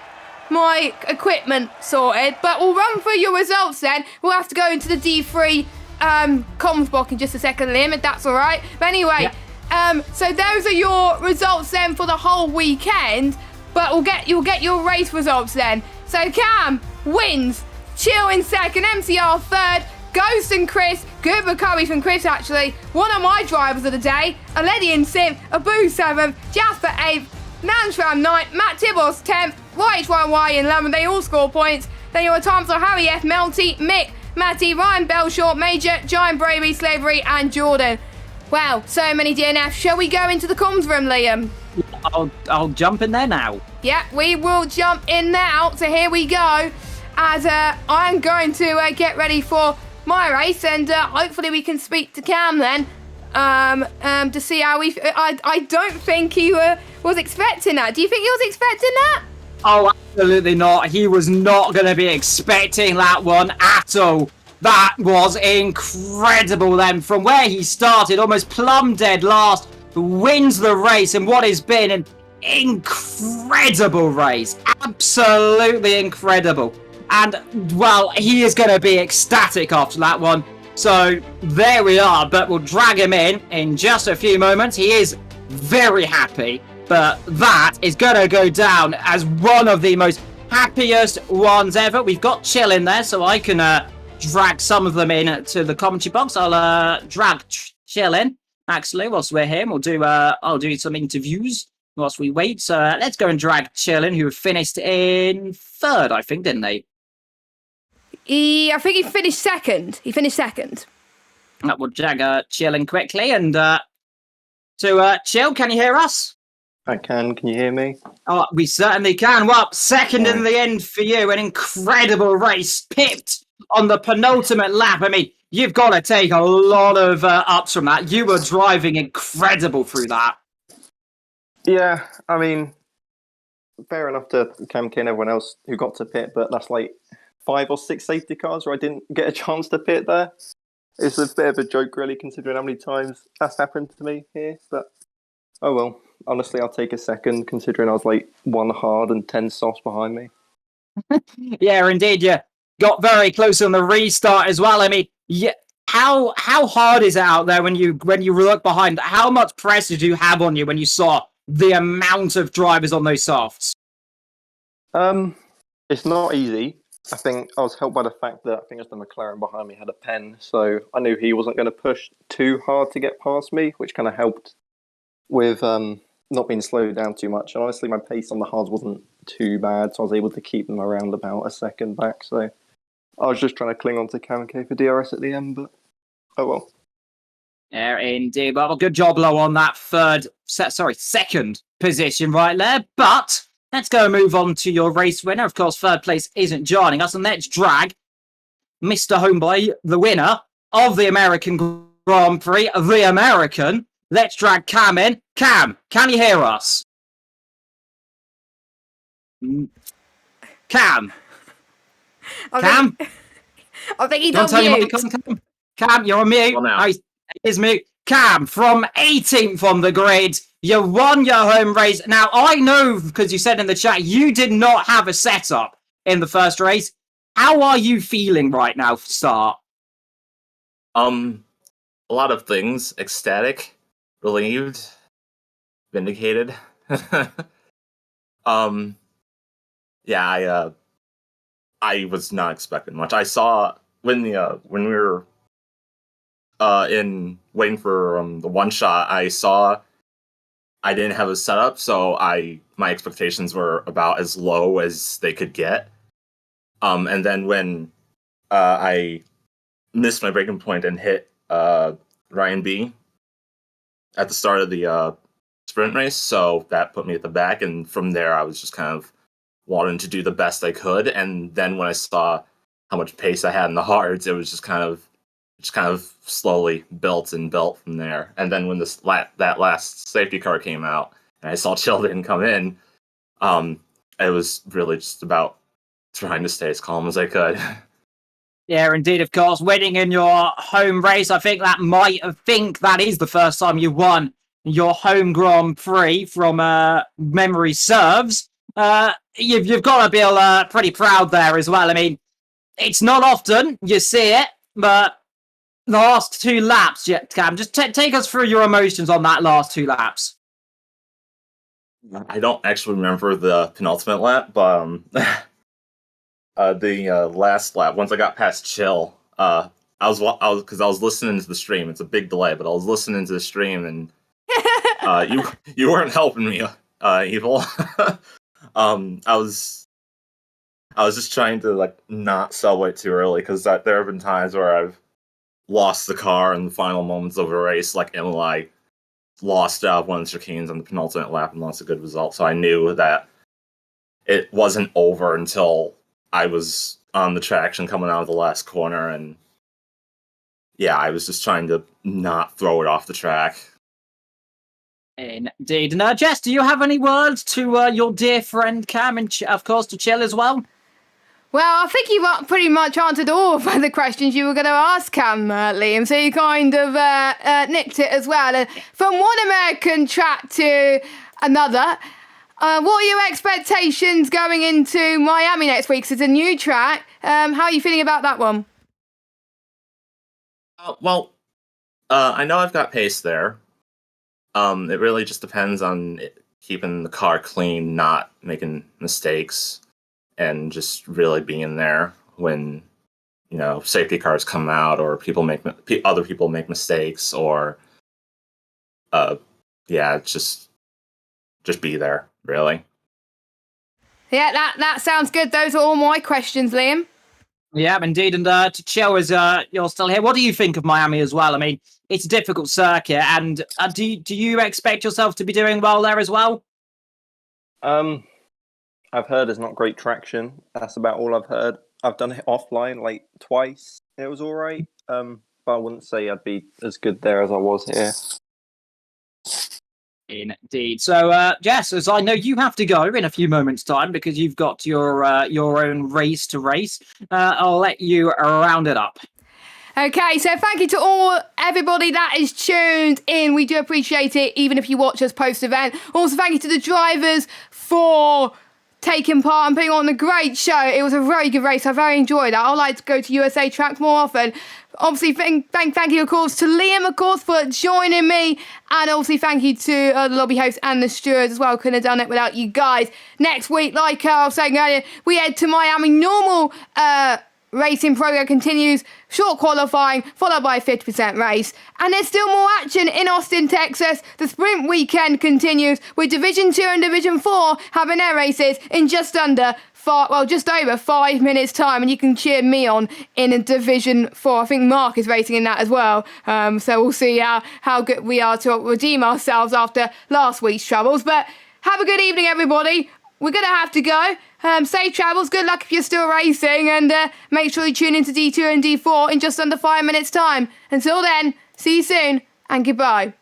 my equipment sorted. But we'll run through your results then. We'll have to go into the D3 comms block in just a second, Liam, if that's all right. But anyway, so those are your results then for the whole weekend. But you'll get your race results then. So Cam wins, Chill in second, MCR third, Ghost and Chris, good recovery from Chris actually, one of my drivers of the day, Aledi in 6th, Abu 7th, Jasper 8th, Nanshram 9th, Matt Tibos 10th, YHYY in 11th, they all score points. Then your times are Harry F, Melty, Mick, Matty, Ryan Belshaw, Major, Giant Bravery, Slavery and Jordan. Wow, so many DNFs. Shall we go into the comms room, Liam? I'll jump in there now. Yeah, we will jump in now. So here we go. As I'm going to get ready for my race, and hopefully we can speak to Cam then to see how we. I don't think he was expecting that. Do you think he was expecting that? Oh, absolutely not. He was not going to be expecting that one at all. That was incredible then. From where he started, almost plumb dead last, wins the race in what has been an incredible race. Absolutely incredible. And, well, he is going to be ecstatic after that one. So, there we are. But we'll drag him in just a few moments. He is very happy. But that is going to go down as one of the most happiest ones ever. We've got Chill in there, so I can drag some of them in to the commentary box. I'll drag Chill in, actually, whilst we're here. I'll do some interviews whilst we wait. So let's go and drag Chill in, who finished in 3rd, I think, didn't they? I think he finished 2nd. He finished 2nd. We'll drag Chill in quickly. And Chill, can you hear us? I can. Can you hear me? Oh, we certainly can. Well, 2nd in the end for you. An incredible race. Pipped on the penultimate lap. I mean, you've got to take a lot of ups from that. You were driving incredible through that. Yeah, I mean, fair enough to Cam K and everyone else who got to pit, but that's like 5 or 6 safety cars where I didn't get a chance to pit there. It's a bit of a joke, really, considering how many times that's happened to me here. But, oh well. Honestly, I'll take a 2nd, considering I was like 1 hard and 10 softs behind me. Yeah, indeed. You got very close on the restart as well. I mean, yeah, how hard is it out there when you look behind? How much pressure do you have on you when you saw the amount of drivers on those softs? It's not easy. I think I was helped by the fact that I think it was the McLaren behind me had a pen, so I knew he wasn't going to push too hard to get past me, which kind of helped with not being slowed down too much. And honestly, my pace on the hards wasn't too bad, so I was able to keep them around about a 2nd back. So I was just trying to cling on to Cam K for DRS at the end, but oh well. Yeah, indeed. Well, good job, Low, on that 2nd position right there. But let's go and move on to your race winner. Of course, 3rd place isn't joining us, and let's drag Mr. Homeboy, the winner of the American Grand Prix, the American. Let's drag Cam in. Cam, can you hear us? Cam? Cam? I think he's on mute. Cam, you're on mute. Well, now. Here's mute. Cam, from 18th on the grid, you won your home race. Now, I know, because you said in the chat, you did not have a setup in the first race. How are you feeling right now for start? A lot of things. Ecstatic. Relieved, vindicated. Yeah, I was not expecting much. I saw when we were in waiting for the one shot. I saw I didn't have a setup, so my expectations were about as low as they could get. And then when I missed my breaking point and hit Ryan B at the start of the sprint race, so that put me at the back, and from there I was just kind of wanting to do the best I could. And then when I saw how much pace I had in the hards, it was just kind of slowly built from there. And then when that last safety car came out and I saw Chilton come in, it was really just about trying to stay as calm as I could. Yeah, indeed, of course. Winning in your home race, I think that is the first time you won your home Grand Prix from memory serves. You've got to be pretty proud there as well. I mean, it's not often you see it, but last 2 laps, yeah, Cam. Just take us through your emotions on that last 2 laps. I don't actually remember the penultimate lap, but the last lap, once I got past Chill, I was listening to the stream. It's a big delay, but I was listening to the stream, and you weren't helping me, Evil. I was just trying to like not sell it too early because there have been times where I've lost the car in the final moments of a race, like Emily lost one of the chicanes on the penultimate lap and lost a good result. So I knew that it wasn't over until I was on the traction coming out of the last corner, and yeah, I was just trying to not throw it off the track. Indeed. And Jess, do you have any words to your dear friend Cam, and of course to Chill as well? Well, I think you've pretty much answered all of the questions you were going to ask, Cam, Liam. So you kind of nicked it as well. From one American track to another, what are your expectations going into Miami next week? 'Cause it's a new track. How are you feeling about that one? I know I've got pace there. It really just depends on keeping the car clean, not making mistakes, and just really being there when, safety cars come out or other people make mistakes, or just be there, really. Yeah, that sounds good. Those are all my questions, Liam. Yeah, indeed. And to Chill, as you're still here, what do you think of Miami as well? I mean, it's a difficult circuit, and do you expect yourself to be doing well there as well? I've heard there's not great traction. That's about all I've heard. I've done it offline like twice. It was all right, but I wouldn't say I'd be as good there as I was here. Indeed. So, Jess, as I know you have to go in a few moments' time because you've got your own race to race, I'll let you round it up. Okay, so thank you to everybody that is tuned in. We do appreciate it, even if you watch us post-event. Also, thank you to the drivers for taking part and putting on a great show. It was a very good race. I very enjoyed it. I'd like to go to USA tracks more often. Obviously, thank you, of course, to Liam, of course, for joining me. And obviously, thank you to the lobby hosts and the stewards as well. Couldn't have done it without you guys. Next week, like I was saying earlier, we head to Miami. Normal racing program continues. Short qualifying, followed by a 50% race. And there's still more action in Austin, Texas. The sprint weekend continues with Division 2 and Division 4 having their races in just over 5 minutes time, and you can cheer me on in a Division 4. I think Mark is racing in that as well. So we'll see how good we are to redeem ourselves after last week's troubles. But have a good evening, everybody. We're going to have to go. Safe travels, good luck if you're still racing, and make sure you tune into D2 and D4 in just under 5 minutes time. Until then, see you soon, and goodbye.